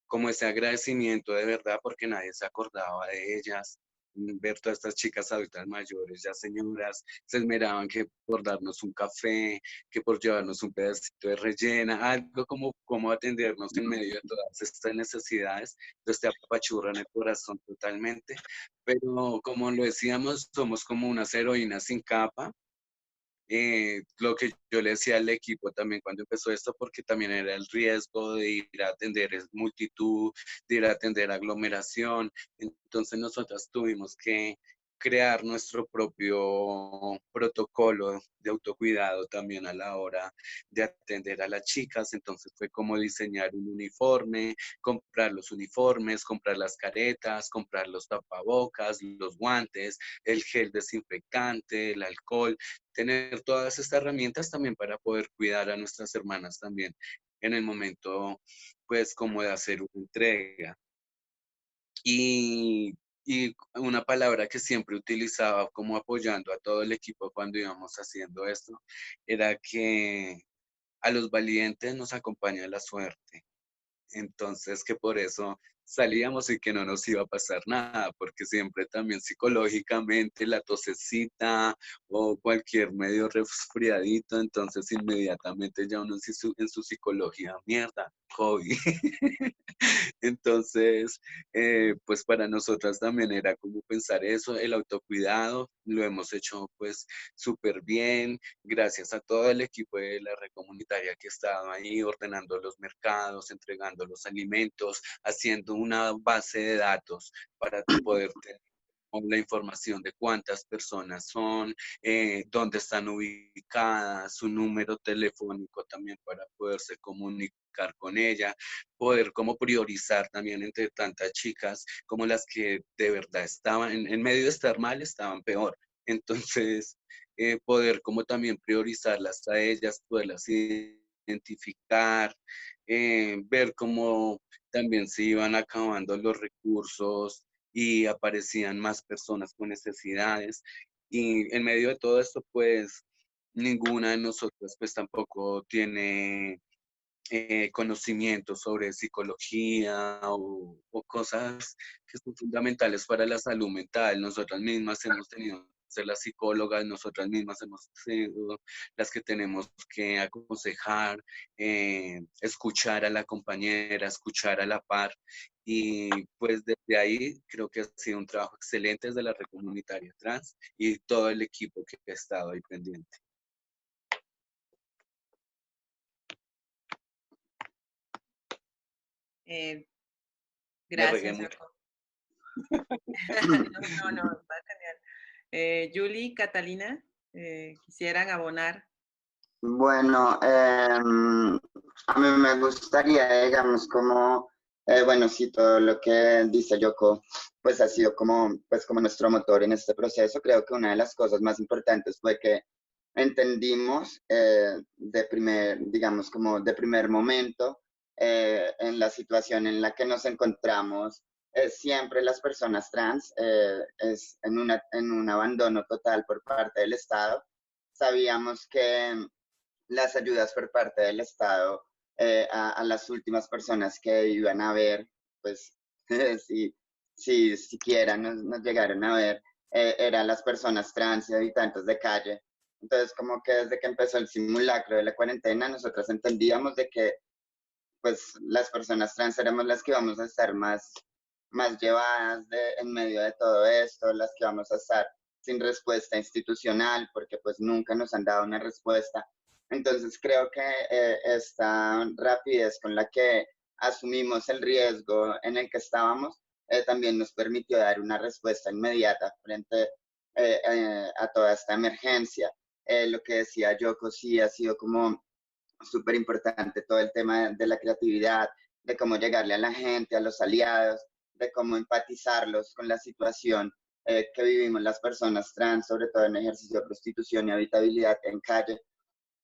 como ese agradecimiento de verdad, porque nadie se acordaba de ellas. Ver todas estas chicas adultas mayores, ya señoras, se esmeraban que por darnos un café, que por llevarnos un pedacito de rellena, algo como atendernos en medio de todas estas necesidades. Entonces te apachurran el corazón totalmente. Pero como lo decíamos, somos como unas heroínas sin capa, lo que yo le decía al equipo también cuando empezó esto, porque también era el riesgo de ir a atender multitud, de ir a atender aglomeración. Entonces nosotras tuvimos que crear nuestro propio protocolo de autocuidado también a la hora de atender a las chicas. Entonces fue como diseñar un uniforme, comprar los uniformes, comprar las caretas, comprar los tapabocas, los guantes, el gel desinfectante, el alcohol, tener todas estas herramientas también para poder cuidar a nuestras hermanas también en el momento, pues, como de hacer una entrega. Y una palabra que siempre utilizaba como apoyando a todo el equipo cuando íbamos haciendo esto, era que a los valientes nos acompaña la suerte. Entonces, que por eso salíamos y que no nos iba a pasar nada, porque siempre también psicológicamente la tosecita o cualquier medio resfriadito, entonces inmediatamente ya uno en su psicología, mierda, COVID. Entonces, pues para nosotras también era como pensar eso, el autocuidado, lo hemos hecho pues súper bien, gracias a todo el equipo de la red comunitaria que ha estado ahí ordenando los mercados, entregando los alimentos, haciendo una base de datos para poder tener la información de cuántas personas son, dónde están ubicadas, su número telefónico también para poderse comunicar con ella, poder como priorizar también entre tantas chicas como las que de verdad estaban, en medio de estar mal, estaban peor. Entonces, poder como también priorizarlas a ellas, poderlas identificar, ver cómo también se iban acabando los recursos y aparecían más personas con necesidades. Y en medio de todo esto, pues ninguna de nosotras pues tampoco tiene conocimientos sobre psicología o cosas que son fundamentales para la salud mental. Nosotras mismas hemos tenido que ser las psicólogas, nosotras mismas hemos sido las que tenemos que aconsejar, escuchar a la compañera, escuchar a la par. Y pues desde ahí creo que ha sido un trabajo excelente desde la red comunitaria trans y todo el equipo que ha estado ahí pendiente. Gracias, Yoko. No, está genial. Julie, Catalina, ¿quisieran abonar? Bueno, a mí me gustaría, digamos, como, bueno, sí, todo lo que dice Yoko, pues ha sido como, pues como nuestro motor en este proceso. Creo que una de las cosas más importantes fue que entendimos de primer, digamos, como de primer momento en la situación en la que nos encontramos. Siempre las personas trans es en un abandono total por parte del Estado. Sabíamos que las ayudas por parte del Estado a las últimas personas que iban a ver, pues si siquiera nos llegaron a ver, eran las personas trans y habitantes de calle. Entonces, como que desde que empezó el simulacro de la cuarentena, nosotros entendíamos de que pues las personas trans éramos las que íbamos a estar más llevadas en medio de todo esto, las que vamos a estar sin respuesta institucional, porque pues nunca nos han dado una respuesta. Entonces creo que esta rapidez con la que asumimos el riesgo en el que estábamos también nos permitió dar una respuesta inmediata frente a toda esta emergencia. Lo que decía Yoko sí ha sido como súper importante todo el tema de la creatividad, de cómo llegarle a la gente, a los aliados, de cómo empatizarlos con la situación que vivimos las personas trans, sobre todo en ejercicio de prostitución y habitabilidad en calle.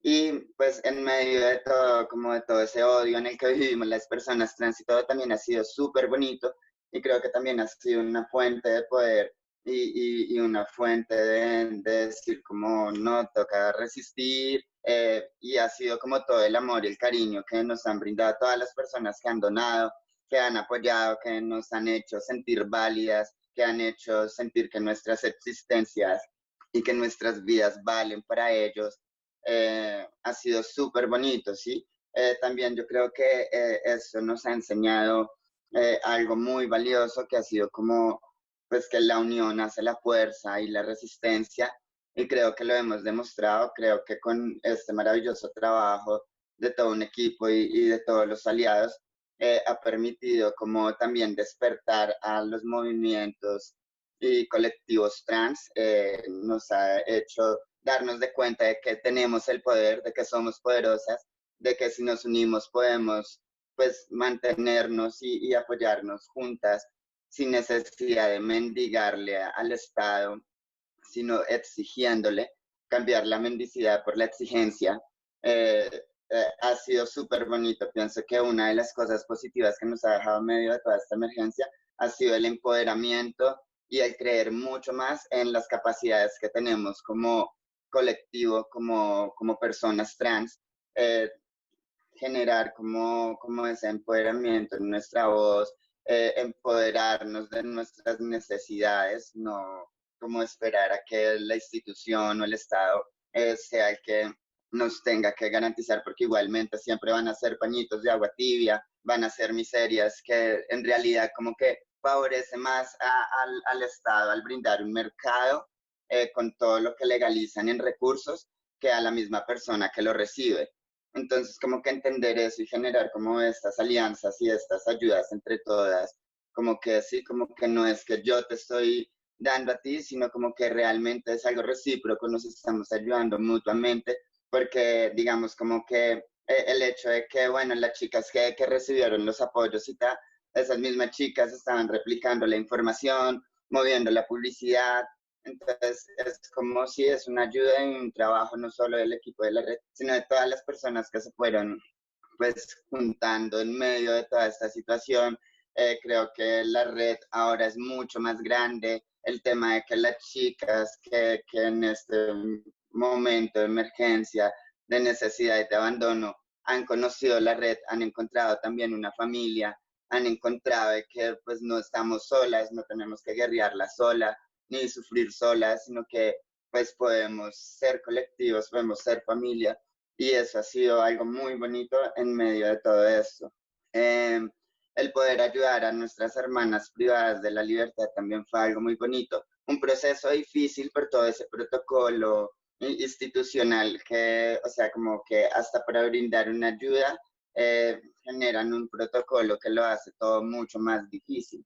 Y pues en medio de todo, como de todo ese odio en el que vivimos las personas trans y todo, también ha sido súper bonito y creo que también ha sido una fuente de poder y una fuente de decir como no, toca resistir y ha sido como todo el amor y el cariño que nos han brindado todas las personas que han donado, que han apoyado, que nos han hecho sentir válidas, que han hecho sentir que nuestras existencias y que nuestras vidas valen para ellos. Ha sido súper bonito, ¿sí? También yo creo que eso nos ha enseñado algo muy valioso que ha sido como, pues que la unión hace la fuerza y la resistencia y creo que lo hemos demostrado, creo que con este maravilloso trabajo de todo un equipo y de todos los aliados ha permitido como también despertar a los movimientos y colectivos trans, nos ha hecho darnos de cuenta de que tenemos el poder, de que somos poderosas, de que si nos unimos podemos pues mantenernos y apoyarnos juntas sin necesidad de mendigarle al Estado, sino exigiéndole, cambiar la mendicidad por la exigencia. Eh, ha sido súper bonito. Pienso que una de las cosas positivas que nos ha dejado en medio de toda esta emergencia ha sido el empoderamiento y el creer mucho más en las capacidades que tenemos como colectivo, como personas trans, generar como ese empoderamiento en nuestra voz, empoderarnos de nuestras necesidades, no como esperar a que la institución o el Estado sea el que nos tenga que garantizar, porque igualmente siempre van a ser pañitos de agua tibia, van a ser miserias que en realidad como que favorece más al Estado al brindar un mercado con todo lo que legalizan en recursos que a la misma persona que lo recibe. Entonces, como que entender eso y generar como estas alianzas y estas ayudas entre todas, como que sí, como que no es que yo te estoy dando a ti, sino como que realmente es algo recíproco, nos estamos ayudando mutuamente, porque digamos como que el hecho de que, bueno, las chicas que recibieron los apoyos y tal, esas mismas chicas estaban replicando la información, moviendo la publicidad. Entonces, es como si es una ayuda y un trabajo no solo del equipo de la red, sino de todas las personas que se fueron pues juntando en medio de toda esta situación. Creo que la red ahora es mucho más grande. El tema de que las chicas que en este momento de emergencia, de necesidad y de abandono, han conocido la red, han encontrado también una familia, han encontrado que pues no estamos solas, no tenemos que guerrearla sola, ni sufrir solas, sino que pues podemos ser colectivos, podemos ser familia, y eso ha sido algo muy bonito en medio de todo esto. El poder ayudar a nuestras hermanas privadas de la libertad también fue algo muy bonito. Un proceso difícil por todo ese protocolo institucional que, o sea, como que hasta para brindar una ayuda, generan un protocolo que lo hace todo mucho más difícil.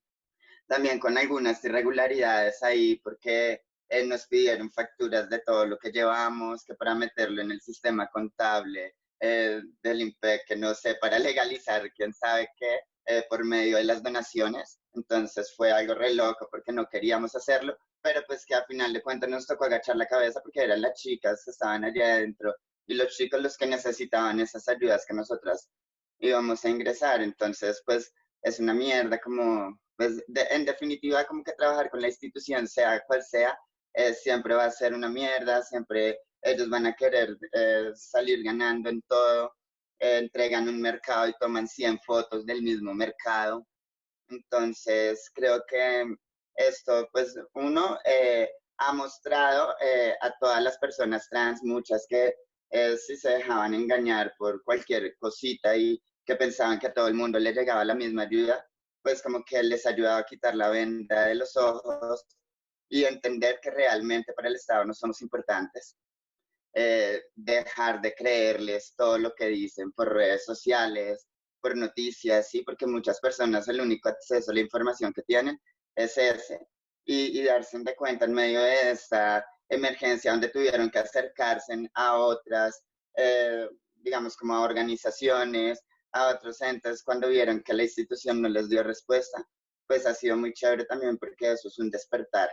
También con algunas irregularidades ahí, porque nos pidieron facturas de todo lo que llevamos, que para meterlo en el sistema contable del IMPEC, que no sé, para legalizar quién sabe qué, por medio de las donaciones. Entonces fue algo re loco porque no queríamos hacerlo, pero pues que al final de cuentas nos tocó agachar la cabeza porque eran las chicas que estaban allá adentro y los chicos los que necesitaban esas ayudas que nosotras íbamos a ingresar. Entonces, pues es una mierda como, pues en definitiva, como que trabajar con la institución, sea cual sea, siempre va a ser una mierda, siempre ellos van a querer salir ganando en todo, entregan un mercado y toman 100 fotos del mismo mercado. Entonces, creo que esto, pues, uno ha mostrado a todas las personas trans, muchas que sí se dejaban engañar por cualquier cosita y que pensaban que a todo el mundo le llegaba la misma ayuda, pues como que les ayudaba a quitar la venda de los ojos y entender que realmente para el Estado no somos importantes. Dejar de creerles todo lo que dicen por redes sociales, por noticias, sí, porque muchas personas el único acceso a la información que tienen es ese. Y darse de cuenta en medio de esta emergencia donde tuvieron que acercarse a otras, digamos, como a organizaciones, a otros entes, cuando vieron que la institución no les dio respuesta, pues ha sido muy chévere también porque eso es un despertar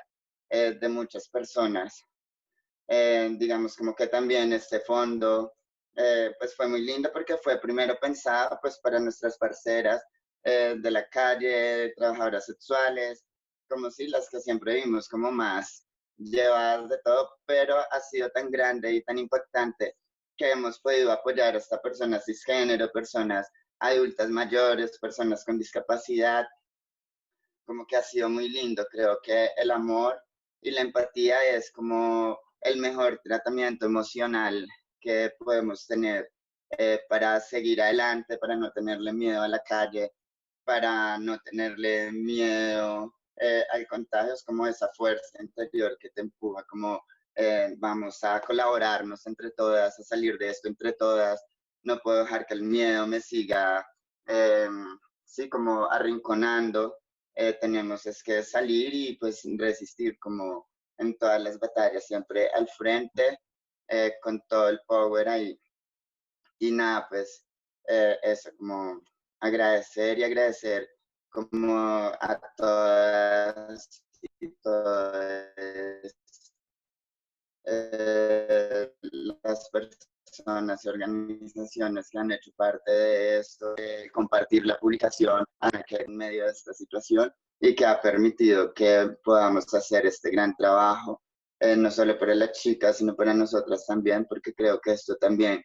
de muchas personas. Digamos como que también este fondo pues fue muy lindo porque fue primero pensado pues para nuestras parceras de la calle, trabajadoras sexuales, como si las que siempre vimos como más llevadas de todo, pero ha sido tan grande y tan impactante que hemos podido apoyar hasta personas cisgénero, personas adultas mayores, personas con discapacidad, como que ha sido muy lindo. Creo que el amor y la empatía es como el mejor tratamiento emocional que podemos tener para seguir adelante, para no tenerle miedo a la calle, para no tenerle miedo al contagio. Es como esa fuerza interior que te empuja, como vamos a colaborarnos entre todas, a salir de esto entre todas. No puedo dejar que el miedo me siga, sí, como arrinconando. Tenemos es que salir y pues resistir como en todas las batallas, siempre al frente, con todo el power ahí. Y nada, pues eso, como agradecer y agradecer como a todas y todas las personas y organizaciones que han hecho parte de esto, de compartir la publicación en medio de esta situación y que ha permitido que podamos hacer este gran trabajo, no solo para las chicas, sino para nosotras también, porque creo que esto también,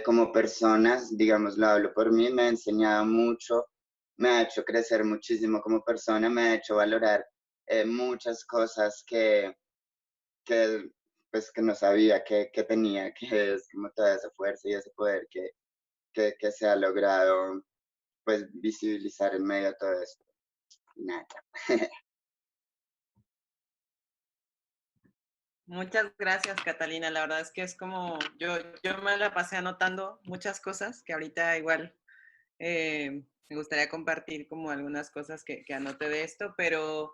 como personas, digamos, lo hablo por mí, me ha enseñado mucho me ha hecho crecer muchísimo como persona, me ha hecho valorar muchas cosas que, pues, que no sabía que tenía, que es como toda esa fuerza y ese poder que se ha logrado pues visibilizar en medio de todo esto. Nada. Muchas gracias, Catalina. La verdad es que es como, yo me la pasé anotando muchas cosas que ahorita igual me gustaría compartir como algunas cosas que anoté de esto, pero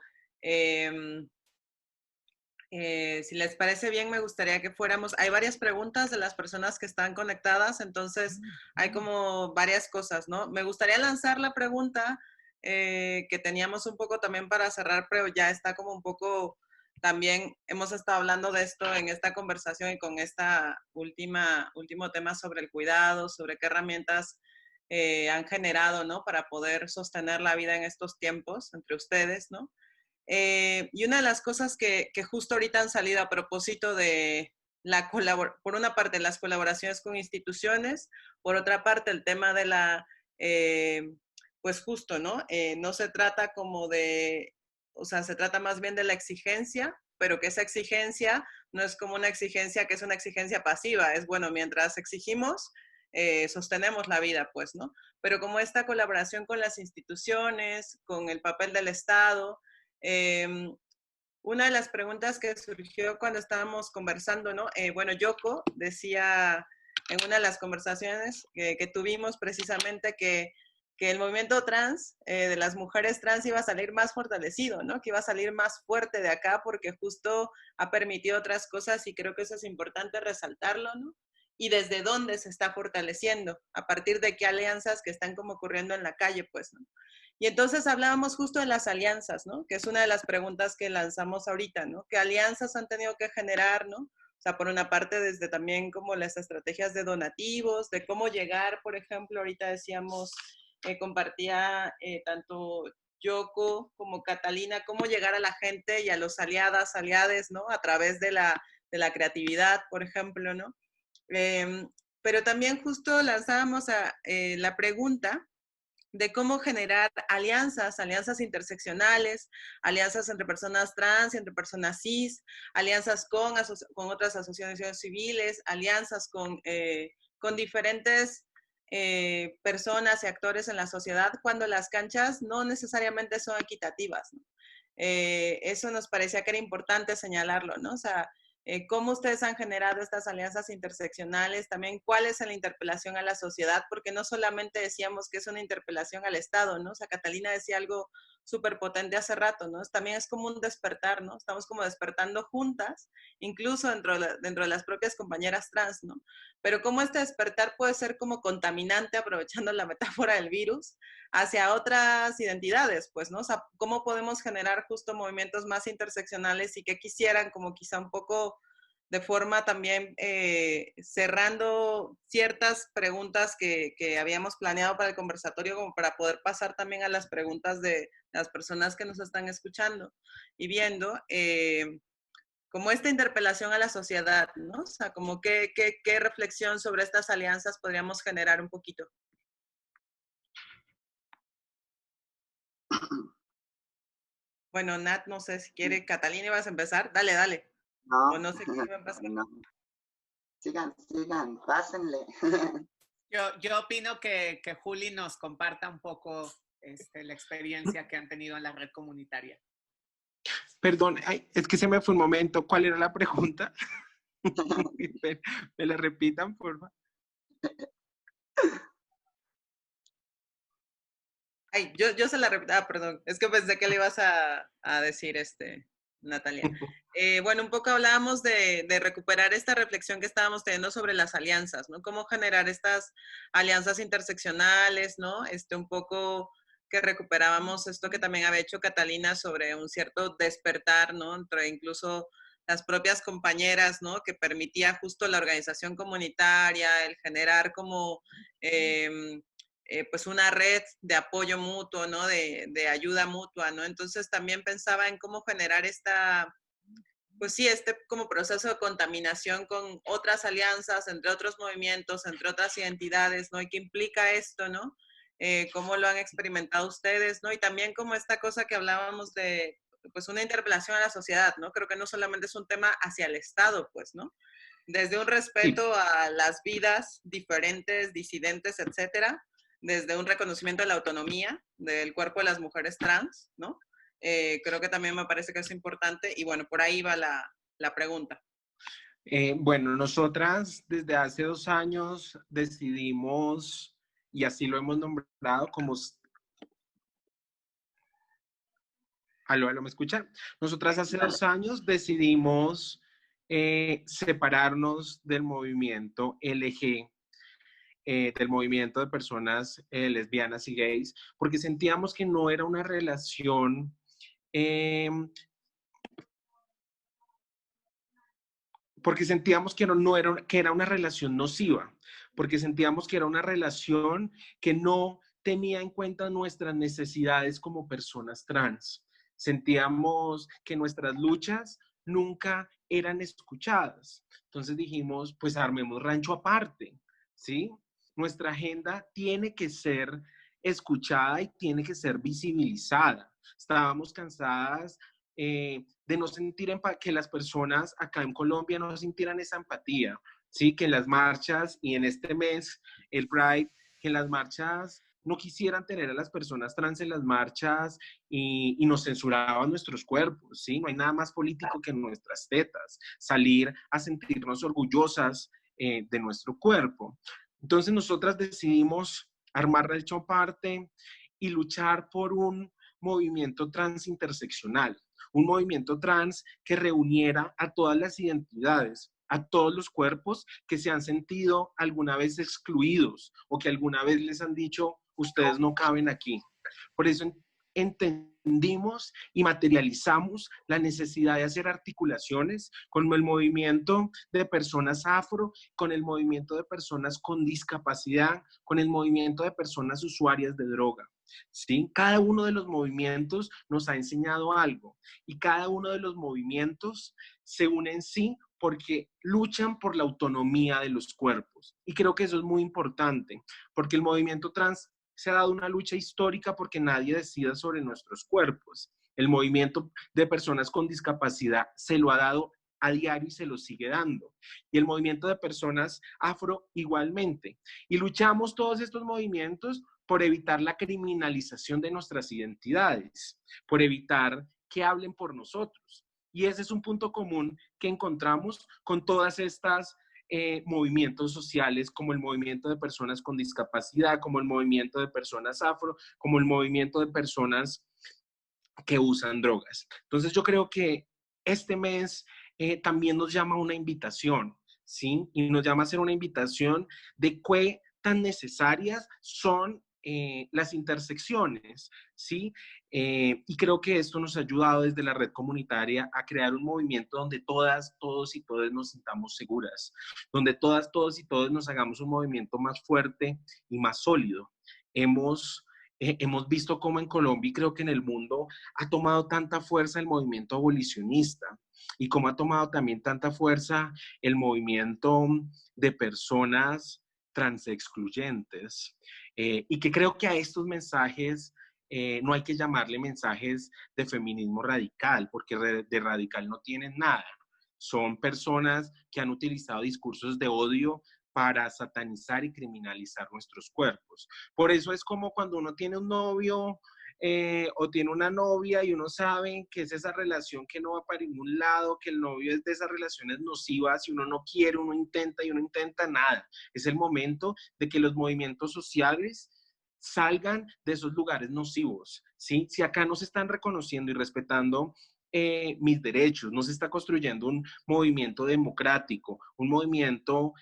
si les parece bien, me gustaría que fuéramos, hay varias preguntas de las personas que están conectadas, entonces hay como varias cosas, ¿no? Me gustaría lanzar la pregunta que teníamos un poco también para cerrar, pero ya está como un poco, también hemos estado hablando de esto en esta conversación y con esta último tema sobre el cuidado, sobre qué herramientas han generado, ¿no? Para poder sostener la vida en estos tiempos entre ustedes, ¿no? Y una de las cosas que justo ahorita han salido a propósito de por una parte las colaboraciones con instituciones, por otra parte el tema de pues justo, ¿no? No se trata como de, o sea, se trata más bien de la exigencia, pero que esa exigencia no es como una exigencia que es una exigencia pasiva, es bueno, mientras exigimos, sostenemos la vida, pues, ¿no? Pero como esta colaboración con las instituciones, con el papel del Estado, una de las preguntas que surgió cuando estábamos conversando, ¿no? Bueno, Yoko decía en una de las conversaciones que tuvimos precisamente que el movimiento trans, de las mujeres trans, iba a salir más fortalecido, ¿no? Que iba a salir más fuerte de acá porque justo ha permitido otras cosas y creo que eso es importante resaltarlo, ¿no? Y desde dónde se está fortaleciendo, a partir de qué alianzas que están como ocurriendo en la calle, pues, ¿no? Y entonces hablábamos justo de las alianzas, ¿no? Que es una de las preguntas que lanzamos ahorita, ¿no? ¿Qué alianzas han tenido que generar, ¿no? O sea, por una parte, desde también como las estrategias de donativos, de cómo llegar, por ejemplo, ahorita decíamos, compartía tanto Yoko como Catalina, cómo llegar a la gente y a los aliades, ¿no? A través de la creatividad, por ejemplo, ¿no? Pero también justo lanzábamos la pregunta de cómo generar alianzas interseccionales, alianzas entre personas trans y entre personas cis, alianzas con otras asociaciones civiles, alianzas con diferentes personas y actores en la sociedad cuando las canchas no necesariamente son equitativas, ¿no? Eso nos parecía que era importante señalarlo, ¿no? O sea, cómo ustedes han generado estas alianzas interseccionales, también cuál es la interpelación a la sociedad, porque no solamente decíamos que es una interpelación al Estado, ¿no? O sea, Catalina decía algo súper potente hace rato, ¿no? También es como un despertar, ¿no? Estamos como despertando juntas, incluso dentro de las propias compañeras trans, ¿no? Pero cómo este despertar puede ser como contaminante, aprovechando la metáfora del virus, hacia otras identidades, pues, ¿no? O sea, cómo podemos generar justo movimientos más interseccionales y que quisieran como quizá un poco de forma también cerrando ciertas preguntas que habíamos planeado para el conversatorio, como para poder pasar también a las preguntas de las personas que nos están escuchando y viendo, como esta interpelación a la sociedad, ¿no? O sea, como qué reflexión sobre estas alianzas podríamos generar un poquito. Bueno, Nat, no sé si quiere, Catalina, ¿ibas a empezar? Dale, dale. No, O no sé qué iba a pasar. no. Sigan, pásenle. Yo opino que Juli nos comparta un poco la experiencia que han tenido en la red comunitaria. Perdón, es que se me fue un momento. ¿Cuál era la pregunta? ¿Me la repitan, por favor? Ay, yo se la repito. Ah, perdón. Es que pensé que le ibas a decir, Natalia. Bueno, un poco hablábamos de recuperar esta reflexión que estábamos teniendo sobre las alianzas, ¿no? Cómo generar estas alianzas interseccionales, ¿no? Un poco que recuperábamos esto que también había hecho Catalina sobre un cierto despertar, ¿no? Entre incluso las propias compañeras, ¿no? Que permitía justo la organización comunitaria, el generar como pues una red de apoyo mutuo, ¿no? De ayuda mutua, ¿no? Entonces también pensaba en cómo generar pues sí, como proceso de contaminación con otras alianzas, entre otros movimientos, entre otras identidades, ¿no? Y qué implica esto, ¿no? cómo lo han experimentado ustedes, ¿no? Y también como esta cosa que hablábamos de, pues, una interpelación a la sociedad, ¿no? Creo que no solamente es un tema hacia el Estado, pues, ¿no? Desde un respeto a las vidas diferentes, disidentes, etcétera, desde un reconocimiento de la autonomía del cuerpo de las mujeres trans, ¿no? Creo que también me parece que es importante y bueno, por ahí va la pregunta. Bueno, nosotras desde hace 2 años decidimos, y así lo hemos nombrado como... ¿Aló, me escuchan? Nosotras hace 2 años decidimos separarnos del movimiento LG, del movimiento de personas lesbianas y gays, porque sentíamos que no era una relación porque sentíamos que que era una relación nociva, porque sentíamos que era una relación que no tenía en cuenta nuestras necesidades como personas trans. Sentíamos que nuestras luchas nunca eran escuchadas. Entonces dijimos, pues armemos rancho aparte, ¿sí? Nuestra agenda tiene que ser escuchada y tiene que ser visibilizada. Estábamos cansadas de no sentir que las personas acá en Colombia no sintieran esa empatía, ¿sí? Que en las marchas y en este mes, el Pride, que en las marchas no quisieran tener a las personas trans en las marchas y nos censuraban nuestros cuerpos, ¿sí? No hay nada más político que nuestras tetas, salir a sentirnos orgullosas de nuestro cuerpo. Entonces nosotras decidimos armar Rancho Aparte y luchar por un movimiento trans interseccional, un movimiento trans que reuniera a todas las identidades, a todos los cuerpos que se han sentido alguna vez excluidos o que alguna vez les han dicho, ustedes no caben aquí. Por eso entendimos y materializamos la necesidad de hacer articulaciones con el movimiento de personas afro, con el movimiento de personas con discapacidad, con el movimiento de personas usuarias de droga. ¿Sí? Cada uno de los movimientos nos ha enseñado algo y cada uno de los movimientos se unen en sí porque luchan por la autonomía de los cuerpos. Y creo que eso es muy importante, porque el movimiento trans se ha dado una lucha histórica porque nadie decida sobre nuestros cuerpos. El movimiento de personas con discapacidad se lo ha dado a diario y se lo sigue dando. Y el movimiento de personas afro igualmente. Y luchamos todos estos movimientos por evitar la criminalización de nuestras identidades, por evitar que hablen por nosotros. Y ese es un punto común que encontramos con todas estas movimientos sociales, como el movimiento de personas con discapacidad, como el movimiento de personas afro, como el movimiento de personas que usan drogas. Entonces yo creo que este mes también nos llama una invitación, ¿sí? Y nos llama a hacer una invitación de qué tan necesarias son las intersecciones, ¿sí? Y creo que esto nos ha ayudado desde la red comunitaria a crear un movimiento donde todas, todos y todas nos sintamos seguras, donde todas, todos y todos nos hagamos un movimiento más fuerte y más sólido. Hemos visto cómo en Colombia y creo que en el mundo ha tomado tanta fuerza el movimiento abolicionista y cómo ha tomado también tanta fuerza el movimiento de personas transexcluyentes. Y que creo que a estos mensajes no hay que llamarle mensajes de feminismo radical, porque de radical no tienen nada. Son personas que han utilizado discursos de odio para satanizar y criminalizar nuestros cuerpos. Por eso es como cuando uno tiene un novio o tiene una novia y uno sabe que es esa relación que no va para ningún lado, que el novio es de esas relaciones nocivas y uno no quiere, uno intenta y uno intenta nada. Es el momento de que los movimientos sociales salgan de esos lugares nocivos, ¿sí? Si acá no se están reconociendo y respetando mis derechos, no se está construyendo un movimiento democrático, un movimiento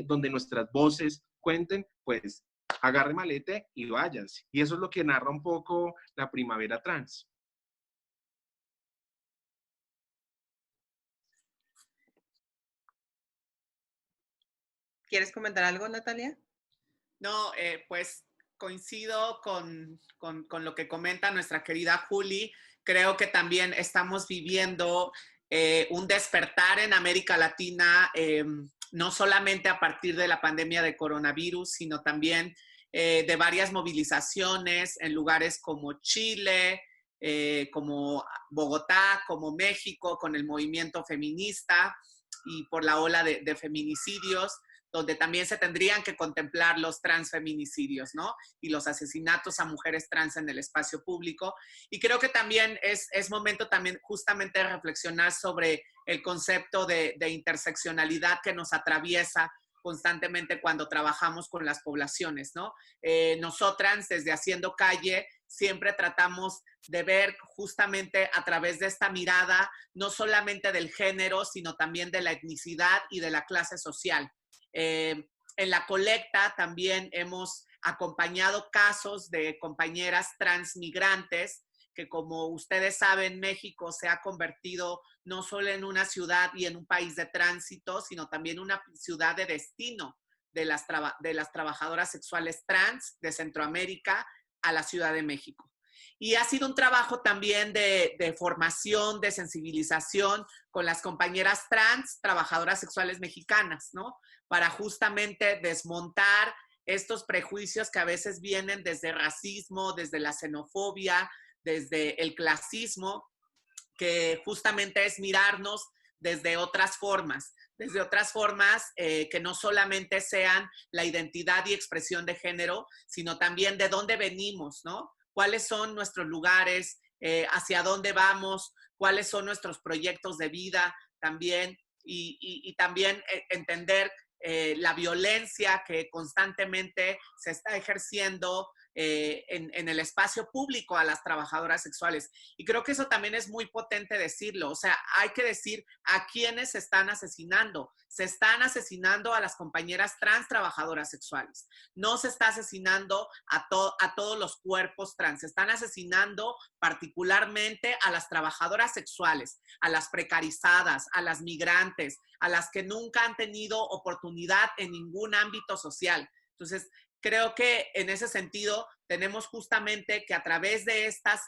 donde nuestras voces cuenten, pues agarre malete y váyanse. Y eso es lo que narra un poco la primavera trans. ¿Quieres comentar algo, Natalia? No, pues coincido con lo que comenta nuestra querida Juli. Creo que también estamos viviendo un despertar en América Latina, no solamente a partir de la pandemia de coronavirus, sino también de varias movilizaciones en lugares como Chile, como Bogotá, como México, con el movimiento feminista y por la ola de feminicidios, donde también se tendrían que contemplar los transfeminicidios, ¿no? Y los asesinatos a mujeres trans en el espacio público. Y creo que también es momento también justamente de reflexionar sobre el concepto de interseccionalidad que nos atraviesa constantemente cuando trabajamos con las poblaciones, ¿no? Nosotras, desde Haciendo Calle, siempre tratamos de ver justamente a través de esta mirada, no solamente del género, sino también de la etnicidad y de la clase social. En la colecta también hemos acompañado casos de compañeras transmigrantes que, como ustedes saben, México se ha convertido no solo en una ciudad y en un país de tránsito, sino también una ciudad de destino de las trabajadoras sexuales trans de Centroamérica a la Ciudad de México. Y ha sido un trabajo también de formación, de sensibilización con las compañeras trans, trabajadoras sexuales mexicanas, ¿no? Para justamente desmontar estos prejuicios que a veces vienen desde el racismo, desde la xenofobia, desde el clasismo, que justamente es mirarnos desde otras formas que no solamente sean la identidad y expresión de género, sino también de dónde venimos, ¿no? Cuáles son nuestros lugares, hacia dónde vamos, cuáles son nuestros proyectos de vida también, y también entender la violencia que constantemente se está ejerciendo en el espacio público a las trabajadoras sexuales. Y creo que eso también es muy potente decirlo. O sea, hay que decir a quiénes se están asesinando. Se están asesinando a las compañeras trans trabajadoras sexuales. No se está asesinando a todos los cuerpos trans. Se están asesinando particularmente a las trabajadoras sexuales, a las precarizadas, a las migrantes, a las que nunca han tenido oportunidad en ningún ámbito social. Entonces, creo que en ese sentido tenemos justamente que a través de estas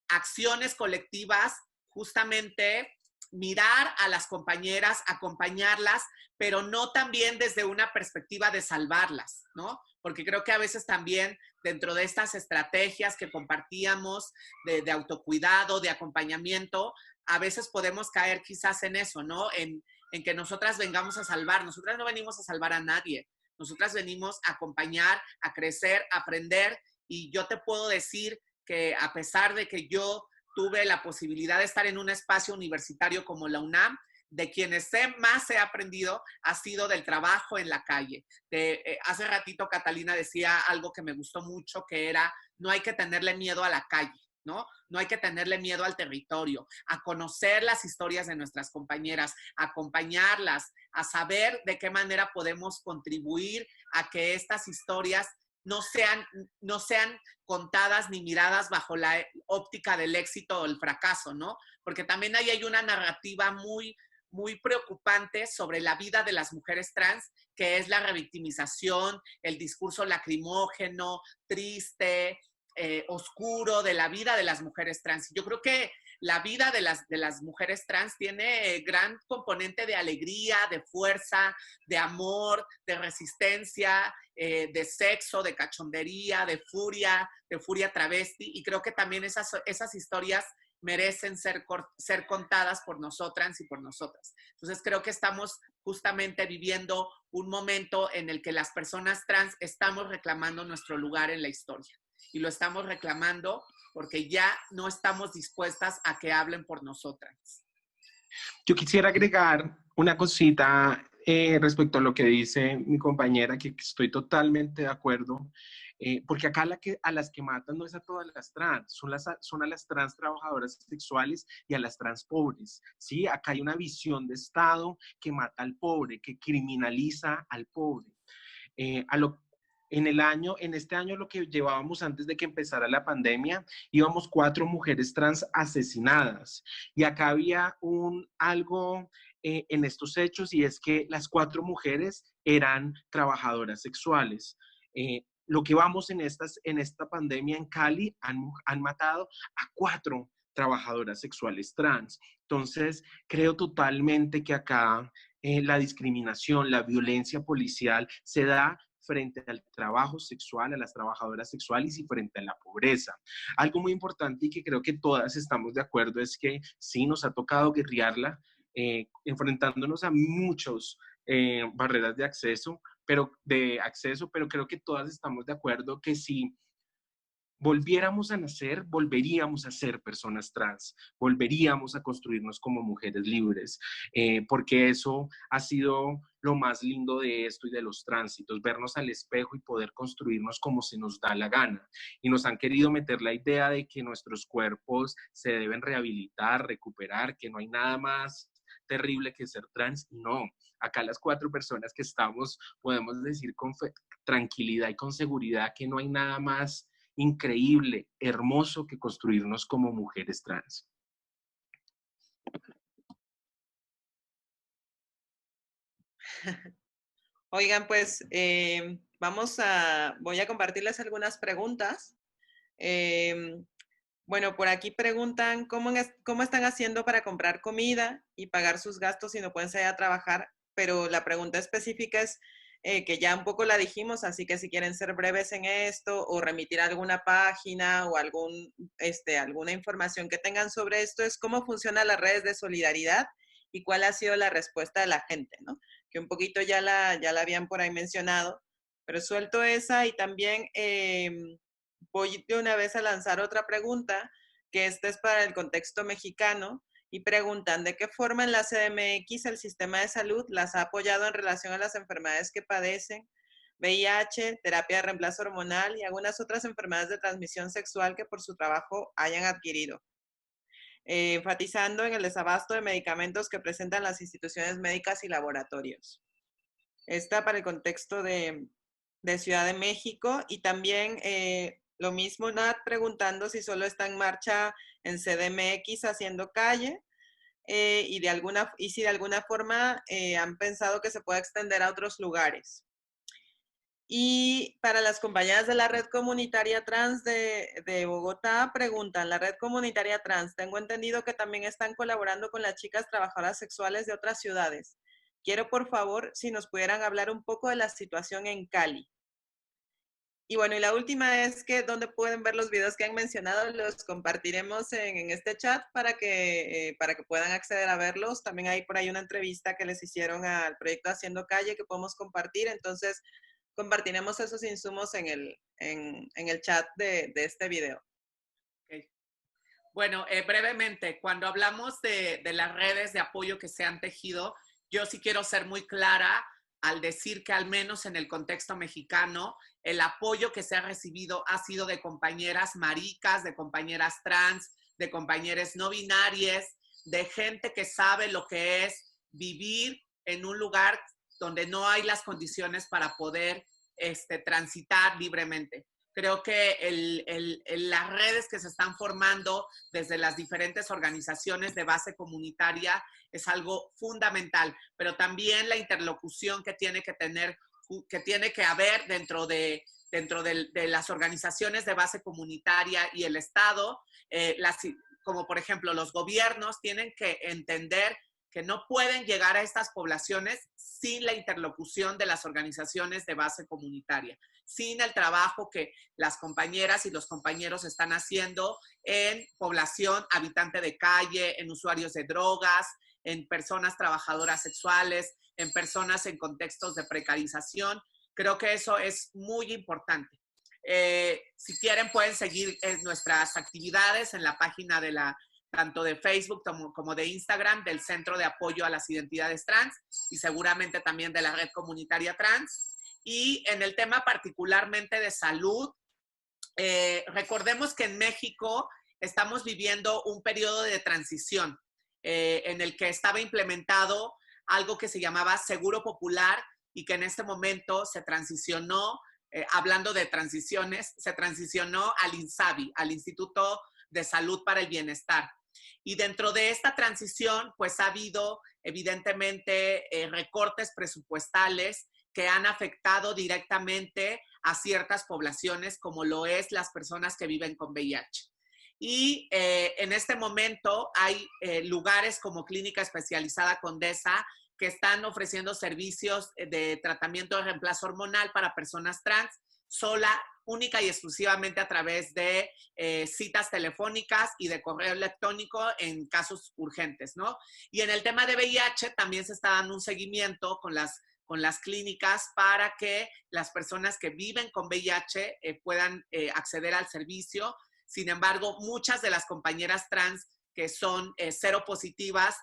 acciones colectivas, justamente mirar a las compañeras, acompañarlas, pero no también desde una perspectiva de salvarlas, ¿no? Porque creo que a veces también dentro de estas estrategias que compartíamos de autocuidado, de acompañamiento, a veces podemos caer quizás en eso, ¿no? En que nosotras vengamos a salvar. Nosotras no venimos a salvar a nadie. Nosotras venimos a acompañar, a crecer, a aprender, y yo te puedo decir que a pesar de que yo tuve la posibilidad de estar en un espacio universitario como la UNAM, de quienes más he aprendido ha sido del trabajo en la calle. Hace ratito Catalina decía algo que me gustó mucho, que era, no hay que tenerle miedo a la calle, ¿no? No hay que tenerle miedo al territorio, a conocer las historias de nuestras compañeras, a acompañarlas, a saber de qué manera podemos contribuir a que estas historias no sean contadas ni miradas bajo la óptica del éxito o el fracaso, ¿no? Porque también ahí hay una narrativa muy, muy preocupante sobre la vida de las mujeres trans, que es la revictimización, el discurso lacrimógeno, triste, oscuro de la vida de las mujeres trans. Yo creo que la vida de las mujeres trans tiene gran componente de alegría, de fuerza, de amor, de resistencia, de sexo, de cachondería, de furia travesti, y creo que también esas historias merecen ser contadas por nosotras y por nosotras. Entonces creo que estamos justamente viviendo un momento en el que las personas trans estamos reclamando nuestro lugar en la historia. Y lo estamos reclamando porque ya no estamos dispuestas a que hablen por nosotras. Yo quisiera agregar una cosita respecto a lo que dice mi compañera, que estoy totalmente de acuerdo, porque acá a las que matan no es a todas las trans, son a las trans trabajadoras sexuales y a las trans pobres, ¿sí? Acá hay una visión de Estado que mata al pobre, que criminaliza al pobre. En este año, lo que llevábamos antes de que empezara la pandemia, íbamos 4 mujeres trans asesinadas. Y acá había algo en estos hechos, y es que las 4 mujeres eran trabajadoras sexuales. Lo que vamos en esta pandemia en Cali, han matado a 4 trabajadoras sexuales trans. Entonces, creo totalmente que acá la discriminación, la violencia policial se da frente al trabajo sexual, a las trabajadoras sexuales y frente a la pobreza. Algo muy importante y que creo que todas estamos de acuerdo es que sí nos ha tocado guerrearla, enfrentándonos a muchas barreras de acceso, pero creo que todas estamos de acuerdo que si volviéramos a nacer, volveríamos a ser personas trans, volveríamos a construirnos como mujeres libres, porque eso ha sido lo más lindo de esto y de los tránsitos, vernos al espejo y poder construirnos como se nos da la gana. Y nos han querido meter la idea de que nuestros cuerpos se deben rehabilitar, recuperar, que no hay nada más terrible que ser trans. No, acá las 4 personas que estamos podemos decir con tranquilidad y con seguridad que no hay nada más increíble, hermoso que construirnos como mujeres trans. Oigan, pues voy a compartirles algunas preguntas. Bueno, por aquí preguntan cómo están haciendo para comprar comida y pagar sus gastos si no pueden salir a trabajar, pero la pregunta específica es que ya un poco la dijimos, así que si quieren ser breves en esto o remitir a alguna página o alguna información que tengan sobre esto, es cómo funcionan las redes de solidaridad y cuál ha sido la respuesta de la gente, ¿no? Que un poquito ya la habían por ahí mencionado, pero suelto esa y también voy de una vez a lanzar otra pregunta, que esta es para el contexto mexicano, y preguntan de qué forma en la CDMX el sistema de salud las ha apoyado en relación a las enfermedades que padecen, VIH, terapia de reemplazo hormonal y algunas otras enfermedades de transmisión sexual que por su trabajo hayan adquirido. Enfatizando en el desabasto de medicamentos que presentan las instituciones médicas y laboratorios. Esta para el contexto de Ciudad de México y también lo mismo Nat preguntando si solo está en marcha en CDMX haciendo calle y si de alguna forma han pensado que se pueda extender a otros lugares. Y para las compañeras de la Red Comunitaria Trans de Bogotá, preguntan, la Red Comunitaria Trans, tengo entendido que también están colaborando con las chicas trabajadoras sexuales de otras ciudades. Quiero, por favor, si nos pudieran hablar un poco de la situación en Cali. Y bueno, y la última es que donde pueden ver los videos que han mencionado, los compartiremos en este chat para que puedan acceder a verlos. También hay por ahí una entrevista que les hicieron al proyecto Haciendo Calle que podemos compartir. Entonces, compartiremos esos insumos en el chat de este video. Okay. Bueno, brevemente, cuando hablamos de las redes de apoyo que se han tejido, yo sí quiero ser muy clara al decir que al menos en el contexto mexicano, el apoyo que se ha recibido ha sido de compañeras maricas, de compañeras trans, de compañeras no binarias, de gente que sabe lo que es vivir en un lugar donde no hay las condiciones para poder transitar libremente. Creo que las redes que se están formando desde las diferentes organizaciones de base comunitaria es algo fundamental, pero también la interlocución que tiene que haber dentro de las organizaciones de base comunitaria y el Estado, como por ejemplo los gobiernos tienen que entender que no pueden llegar a estas poblaciones sin la interlocución de las organizaciones de base comunitaria, sin el trabajo que las compañeras y los compañeros están haciendo en población habitante de calle, en usuarios de drogas, en personas trabajadoras sexuales, en personas en contextos de precarización. Creo que eso es muy importante. Si quieren pueden seguir nuestras actividades en la página tanto de Facebook como de Instagram del Centro de Apoyo a las Identidades Trans y seguramente también de la Red Comunitaria Trans. Y en el tema particularmente de salud, recordemos que en México estamos viviendo un periodo de transición en el que estaba implementado algo que se llamaba Seguro Popular y que en este momento se transicionó, hablando de transiciones, se transicionó al INSABI, al Instituto de Salud para el Bienestar. Y dentro de esta transición, pues ha habido evidentemente recortes presupuestales que han afectado directamente a ciertas poblaciones, como lo es las personas que viven con VIH. Y en este momento hay lugares como Clínica Especializada Condesa que están ofreciendo servicios de tratamiento de reemplazo hormonal para personas trans, única y exclusivamente a través de citas telefónicas y de correo electrónico en casos urgentes, ¿no? Y en el tema de VIH también se está dando un seguimiento con las clínicas para que las personas que viven con VIH puedan acceder al servicio. Sin embargo, muchas de las compañeras trans que son seropositivas,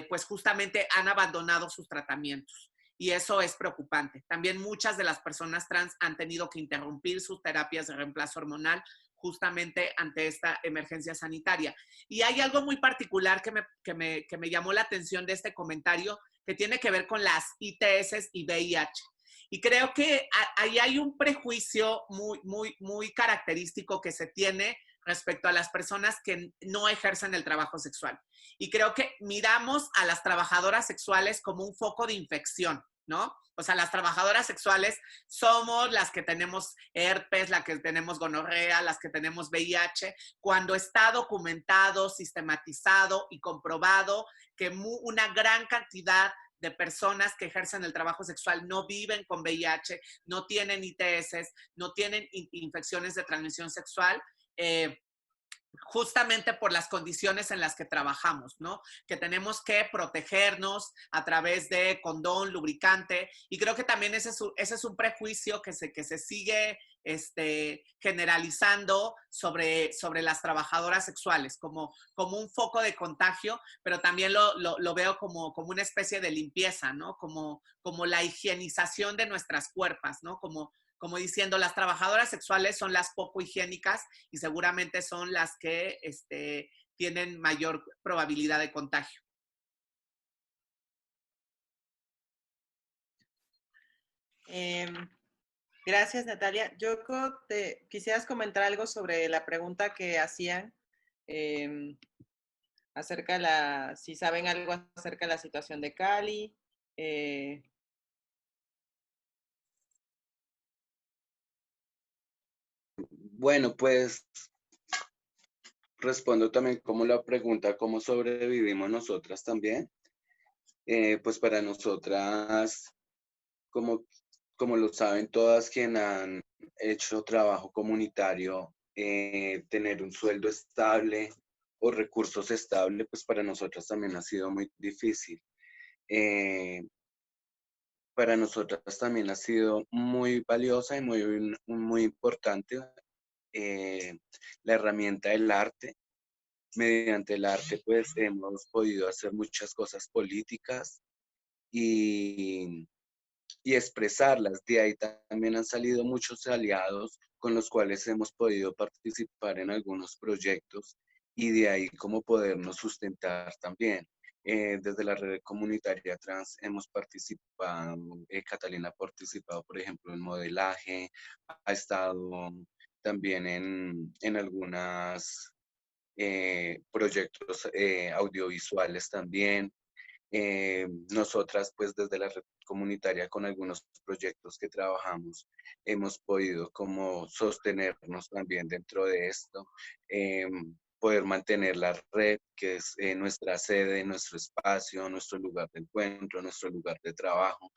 pues justamente han abandonado sus tratamientos. Y eso es preocupante. También muchas de las personas trans han tenido que interrumpir sus terapias de reemplazo hormonal justamente ante esta emergencia sanitaria. Y hay algo muy particular que me llamó la atención de este comentario, que tiene que ver con las ITS y VIH. Y creo que ahí hay un prejuicio muy característico que se tiene respecto a las personas que no ejercen el trabajo sexual. Y creo que miramos a las trabajadoras sexuales como un foco de infección, ¿no? O sea, las trabajadoras sexuales somos las que tenemos herpes, las que tenemos gonorrea, las que tenemos VIH, cuando está documentado, sistematizado y comprobado que una gran cantidad de personas que ejercen el trabajo sexual no viven con VIH, no tienen ITS, no tienen infecciones de transmisión sexual, justamente por las condiciones en las que trabajamos, ¿no? Que tenemos que protegernos a través de condón, lubricante, y creo que también ese es un prejuicio que se sigue generalizando sobre las trabajadoras sexuales, como un foco de contagio, pero también lo veo como una especie de limpieza, ¿no? Como la higienización de nuestras cuerpos, ¿no? Como diciendo, las trabajadoras sexuales son las poco higiénicas y seguramente son las que tienen mayor probabilidad de contagio. Gracias, Natalia. Yoko, ¿quisieras comentar algo sobre la pregunta que hacían acerca si saben algo acerca de la situación de Cali? Bueno, pues respondo también como la pregunta, ¿cómo sobrevivimos nosotras también? Pues para nosotras, como lo saben todas quienes han hecho trabajo comunitario, tener un sueldo estable o recursos estables, pues para nosotras también ha sido muy difícil. Para nosotras también ha sido muy valiosa y muy importante la herramienta del arte. Mediante el arte, pues hemos podido hacer muchas cosas políticas y expresarlas. De ahí también han salido muchos aliados con los cuales hemos podido participar en algunos proyectos y de ahí cómo podernos sustentar también. Desde la red comunitaria trans hemos participado, Catalina ha participado, por ejemplo, en modelaje, ha estado también en algunas proyectos audiovisuales también. Nosotras, pues desde la red comunitaria con algunos proyectos que trabajamos, hemos podido como sostenernos también dentro de esto, poder mantener la red, que es nuestra sede, nuestro espacio, nuestro lugar de encuentro, nuestro lugar de trabajo.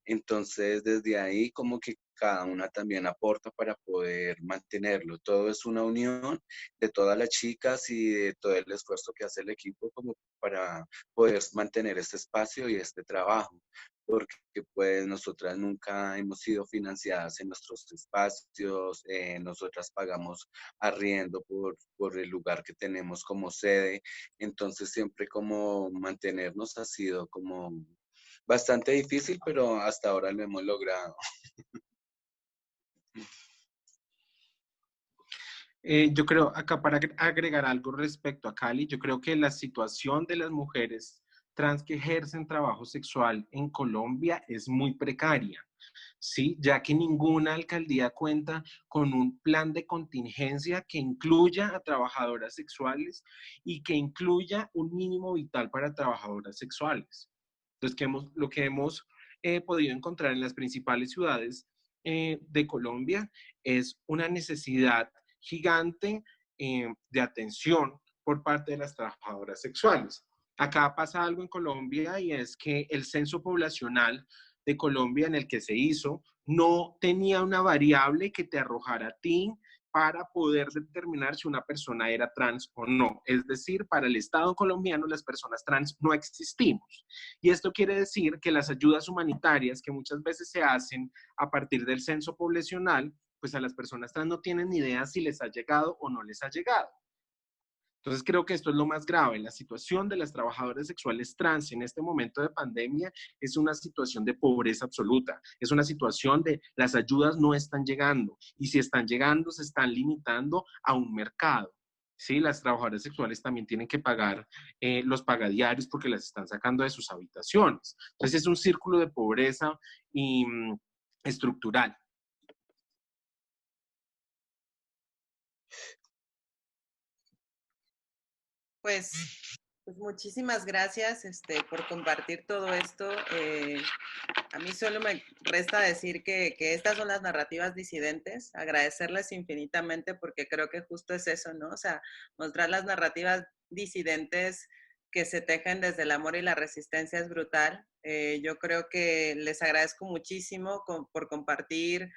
Entonces, desde ahí como que cada una también aporta para poder mantenerlo. Todo es una unión de todas las chicas y de todo el esfuerzo que hace el equipo como para poder mantener este espacio y este trabajo, porque pues nosotras nunca hemos sido financiadas en nuestros espacios, nosotras pagamos arriendo por el lugar que tenemos como sede, entonces siempre como mantenernos ha sido como bastante difícil, pero hasta ahora lo hemos logrado. Yo creo, acá para agregar algo respecto a Cali, yo creo que la situación de las mujeres trans que ejercen trabajo sexual en Colombia es muy precaria, ¿sí? Ya que ninguna alcaldía cuenta con un plan de contingencia que incluya a trabajadoras sexuales y que incluya un mínimo vital para trabajadoras sexuales. Entonces, lo que hemos podido encontrar en las principales ciudades de Colombia es una necesidad gigante de atención por parte de las trabajadoras sexuales. Acá pasa algo en Colombia y es que el censo poblacional de Colombia en el que se hizo no tenía una variable que te arrojara a ti para poder determinar si una persona era trans o no. Es decir, para el Estado colombiano las personas trans no existimos. Y esto quiere decir que las ayudas humanitarias que muchas veces se hacen a partir del censo poblacional, pues a las personas trans no tienen ni idea si les ha llegado o no les ha llegado. Entonces creo que esto es lo más grave. La situación de las trabajadoras sexuales trans en este momento de pandemia es una situación de pobreza absoluta. Es una situación de las ayudas no están llegando y si están llegando se están limitando a un mercado. Sí, las trabajadoras sexuales también tienen que pagar los pagadiarios porque las están sacando de sus habitaciones. Entonces es un círculo de pobreza y, estructural. Pues, pues muchísimas gracias por compartir todo esto. A mí solo me resta decir que estas son las narrativas disidentes, agradecerles infinitamente porque creo que justo es eso, ¿no? O sea, mostrar las narrativas disidentes que se tejen desde el amor y la resistencia es brutal. Yo creo que les agradezco muchísimo por compartir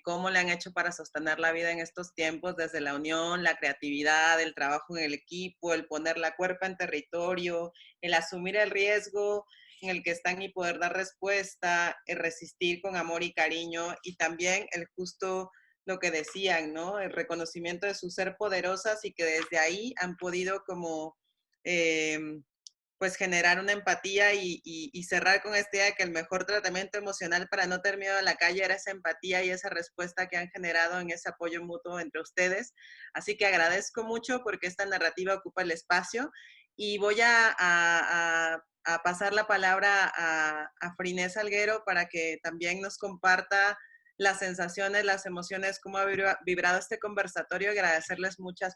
cómo le han hecho para sostener la vida en estos tiempos, desde la unión, la creatividad, el trabajo en el equipo, el poner la cuerpa en territorio, el asumir el riesgo en el que están y poder dar respuesta, el resistir con amor y cariño y también el justo lo que decían, ¿no? El reconocimiento de su ser poderosas y que desde ahí han podido como pues generar una empatía y cerrar con esta idea de que el mejor tratamiento emocional para no tener miedo a la calle era esa empatía y esa respuesta que han generado en ese apoyo mutuo entre ustedes. Así que agradezco mucho porque esta narrativa ocupa el espacio y voy a pasar la palabra a Friné Salguero para que también nos comparta las sensaciones, las emociones, cómo ha vibrado este conversatorio y agradecerles mucho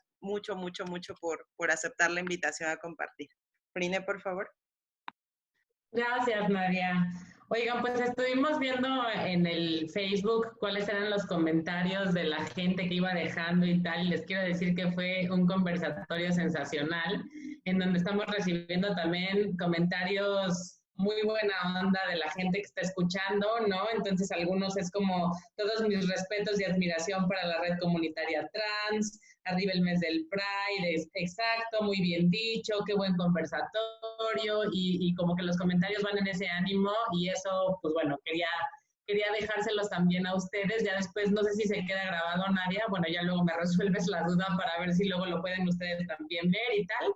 por aceptar la invitación a compartir. Friné, por favor. Gracias, Nadia. Oigan, pues estuvimos viendo en el Facebook cuáles eran los comentarios de la gente que iba dejando y tal. Les quiero decir que fue un conversatorio sensacional, en donde estamos recibiendo también comentarios muy buena onda de la gente que está escuchando, ¿no? Entonces algunos es como todos mis respetos y admiración para la red comunitaria trans, arriba el mes del Pride, exacto, muy bien dicho, qué buen conversatorio y como que los comentarios van en ese ánimo y eso, pues bueno, quería dejárselos también a ustedes, ya después no sé si se queda grabado, Nadia, bueno, ya luego me resuelves la duda para ver si luego lo pueden ustedes también ver y tal,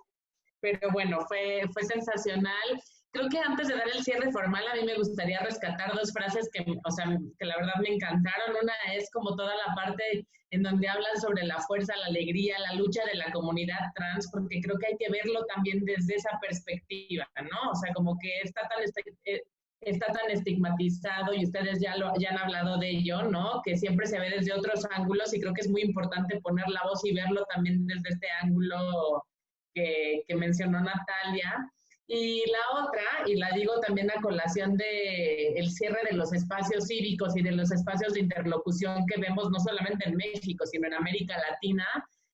pero bueno, fue sensacional. Creo que antes de dar el cierre formal, a mí me gustaría rescatar dos frases que, o sea, que la verdad me encantaron. Una es como toda la parte en donde hablan sobre la fuerza, la alegría, la lucha de la comunidad trans, porque creo que hay que verlo también desde esa perspectiva, ¿no? O sea, como que está tan estigmatizado y ustedes ya han hablado de ello, ¿no? Que siempre se ve desde otros ángulos y creo que es muy importante poner la voz y verlo también desde este ángulo que mencionó Natalia. Y la otra, y la digo también a colación de el cierre de los espacios cívicos y de los espacios de interlocución que vemos no solamente en México, sino en América Latina,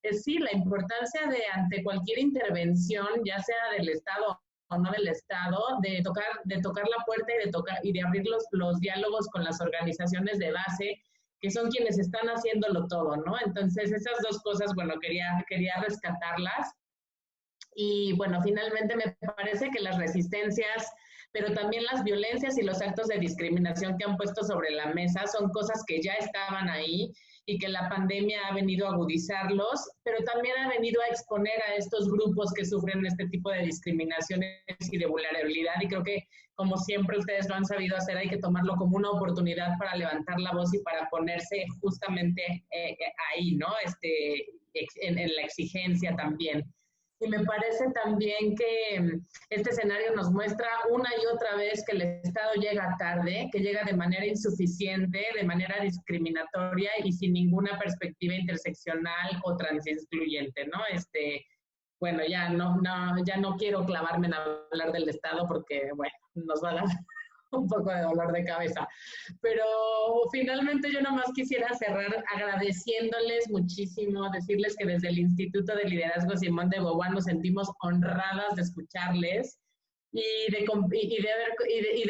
es sí la importancia de ante cualquier intervención, ya sea del Estado o no del Estado, de tocar la puerta y de abrir los diálogos con las organizaciones de base, que son quienes están haciéndolo todo, ¿no? Entonces, esas dos cosas, bueno, quería rescatarlas. Y bueno, finalmente me parece que las resistencias, pero también las violencias y los actos de discriminación que han puesto sobre la mesa son cosas que ya estaban ahí y que la pandemia ha venido a agudizarlos, pero también ha venido a exponer a estos grupos que sufren este tipo de discriminaciones y de vulnerabilidad. Y creo que, como siempre ustedes lo han sabido hacer, hay que tomarlo como una oportunidad para levantar la voz y para ponerse justamente ahí, ¿no? En la exigencia también. Y me parece también que este escenario nos muestra una y otra vez que el Estado llega tarde, que llega de manera insuficiente, de manera discriminatoria y sin ninguna perspectiva interseccional o transincluyente, ¿no? Bueno, ya no quiero clavarme en hablar del Estado porque, bueno, nos va a dar un poco de dolor de cabeza. Pero finalmente yo nomás quisiera cerrar agradeciéndoles muchísimo, decirles que desde el Instituto de Liderazgo Simón de Beauvoir nos sentimos honradas de escucharles y de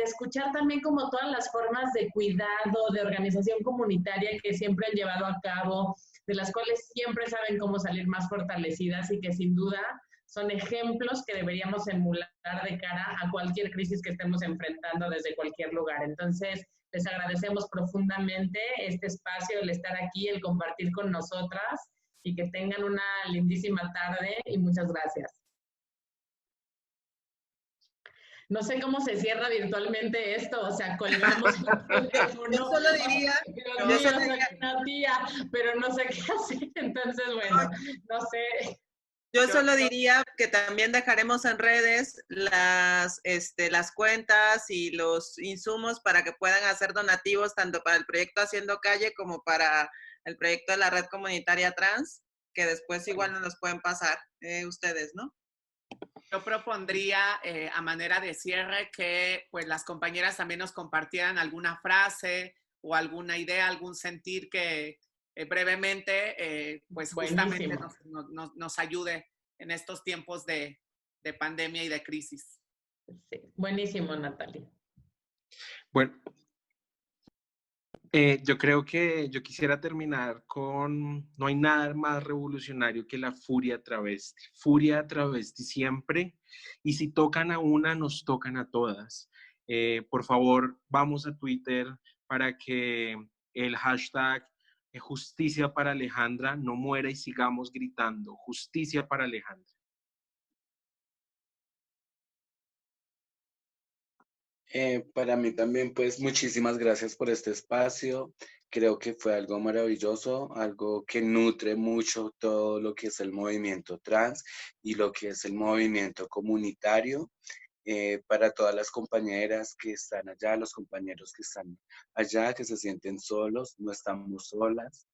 escuchar también como todas las formas de cuidado, de organización comunitaria que siempre han llevado a cabo, de las cuales siempre saben cómo salir más fortalecidas y que sin duda son ejemplos que deberíamos emular de cara a cualquier crisis que estemos enfrentando desde cualquier lugar. Entonces, les agradecemos profundamente este espacio, el estar aquí, el compartir con nosotras y que tengan una lindísima tarde y muchas gracias. No sé cómo se cierra virtualmente esto, o sea, colgamos el teléfono. Yo solo diría, pero no sé qué hacer. Entonces, bueno, no sé. Yo solo diría que también dejaremos en redes las cuentas y los insumos para que puedan hacer donativos tanto para el proyecto Haciendo Calle como para el proyecto de la Red Comunitaria Trans, que después igual nos los pueden pasar ustedes, ¿no? Yo propondría a manera de cierre que pues las compañeras también nos compartieran alguna frase o alguna idea, algún sentir que brevemente pues justamente nos ayude en estos tiempos de pandemia y de crisis. Sí. Buenísimo, Natalia. Bueno, yo creo que yo quisiera terminar con, no hay nada más revolucionario que la furia travesti siempre, y si tocan a una, nos tocan a todas. Por favor, vamos a Twitter para que el hashtag Justicia para Alejandra no muera y sigamos gritando, Justicia para Alejandra. Para mí también, pues muchísimas gracias por este espacio. Creo que fue algo maravilloso, algo que nutre mucho todo lo que es el movimiento trans y lo que es el movimiento comunitario. Para todas las compañeras que están allá, los compañeros que están allá, que se sienten solos, no estamos solas,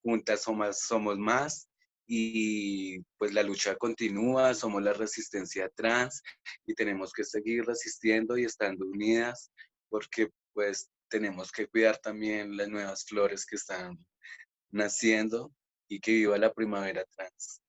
juntas somos más. Y pues la lucha continúa, somos la resistencia trans y tenemos que seguir resistiendo y estando unidas porque pues tenemos que cuidar también las nuevas flores que están naciendo y que viva la primavera trans.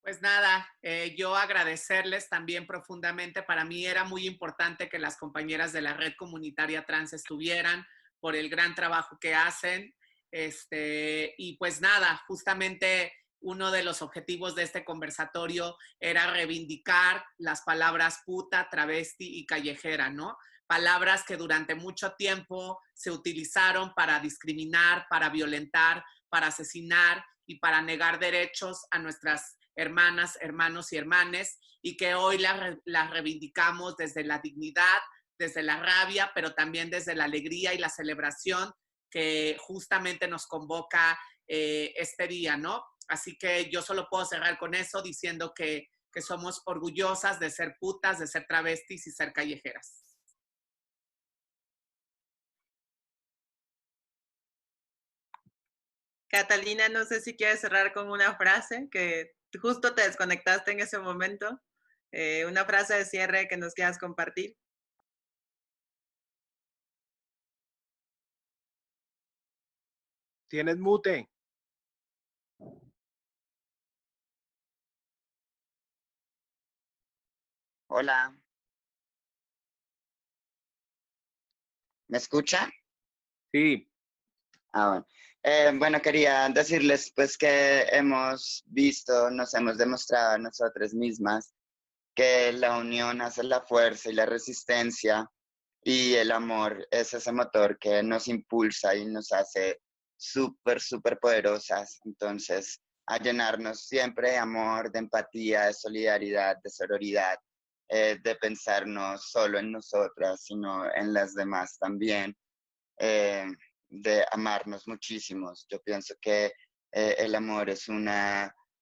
Pues nada, yo agradecerles también profundamente. Para mí era muy importante que las compañeras de la Red Comunitaria Trans estuvieran por el gran trabajo que hacen. Y pues nada, justamente uno de los objetivos de este conversatorio era reivindicar las palabras puta, travesti y callejera, ¿no? Palabras que durante mucho tiempo se utilizaron para discriminar, para violentar, para asesinar y para negar derechos a nuestras hermanas, hermanos y hermanes, y que hoy las reivindicamos desde la dignidad, desde la rabia, pero también desde la alegría y la celebración que justamente nos convoca este día, ¿no? Así que yo solo puedo cerrar con eso diciendo que somos orgullosas de ser putas, de ser travestis y ser callejeras. Catalina, no sé si quieres cerrar con una frase que justo te desconectaste en ese momento. Una frase de cierre que nos quieras compartir. Tienes mute. Hola. ¿Me escucha? Sí. Bueno. Bueno, quería decirles pues que hemos visto, nos hemos demostrado a nosotras mismas que la unión hace la fuerza y la resistencia, y el amor es ese motor que nos impulsa y nos hace súper, súper poderosas. Entonces, a llenarnos siempre de amor, de empatía, de solidaridad, de sororidad, de pensar no solo en nosotras, sino en las demás también, de amarnos muchísimos. Yo pienso que el amor es uno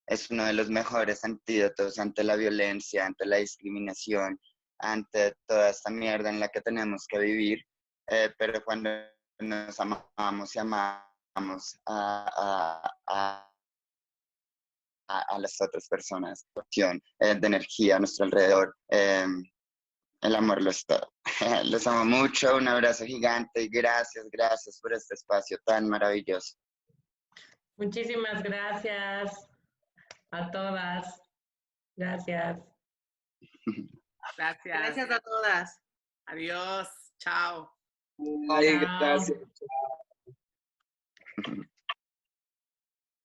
de los mejores antídotos ante la violencia, ante la discriminación, ante toda esta mierda en la que tenemos que vivir, pero cuando nos amamos y amamos a las otras personas, de energía a nuestro alrededor, el amor lo es todo. Los amo mucho, un abrazo gigante y gracias por este espacio tan maravilloso. Muchísimas gracias a todas. Gracias. Gracias. Gracias a todas. Adiós. Chao. Ay, Chao. gracias.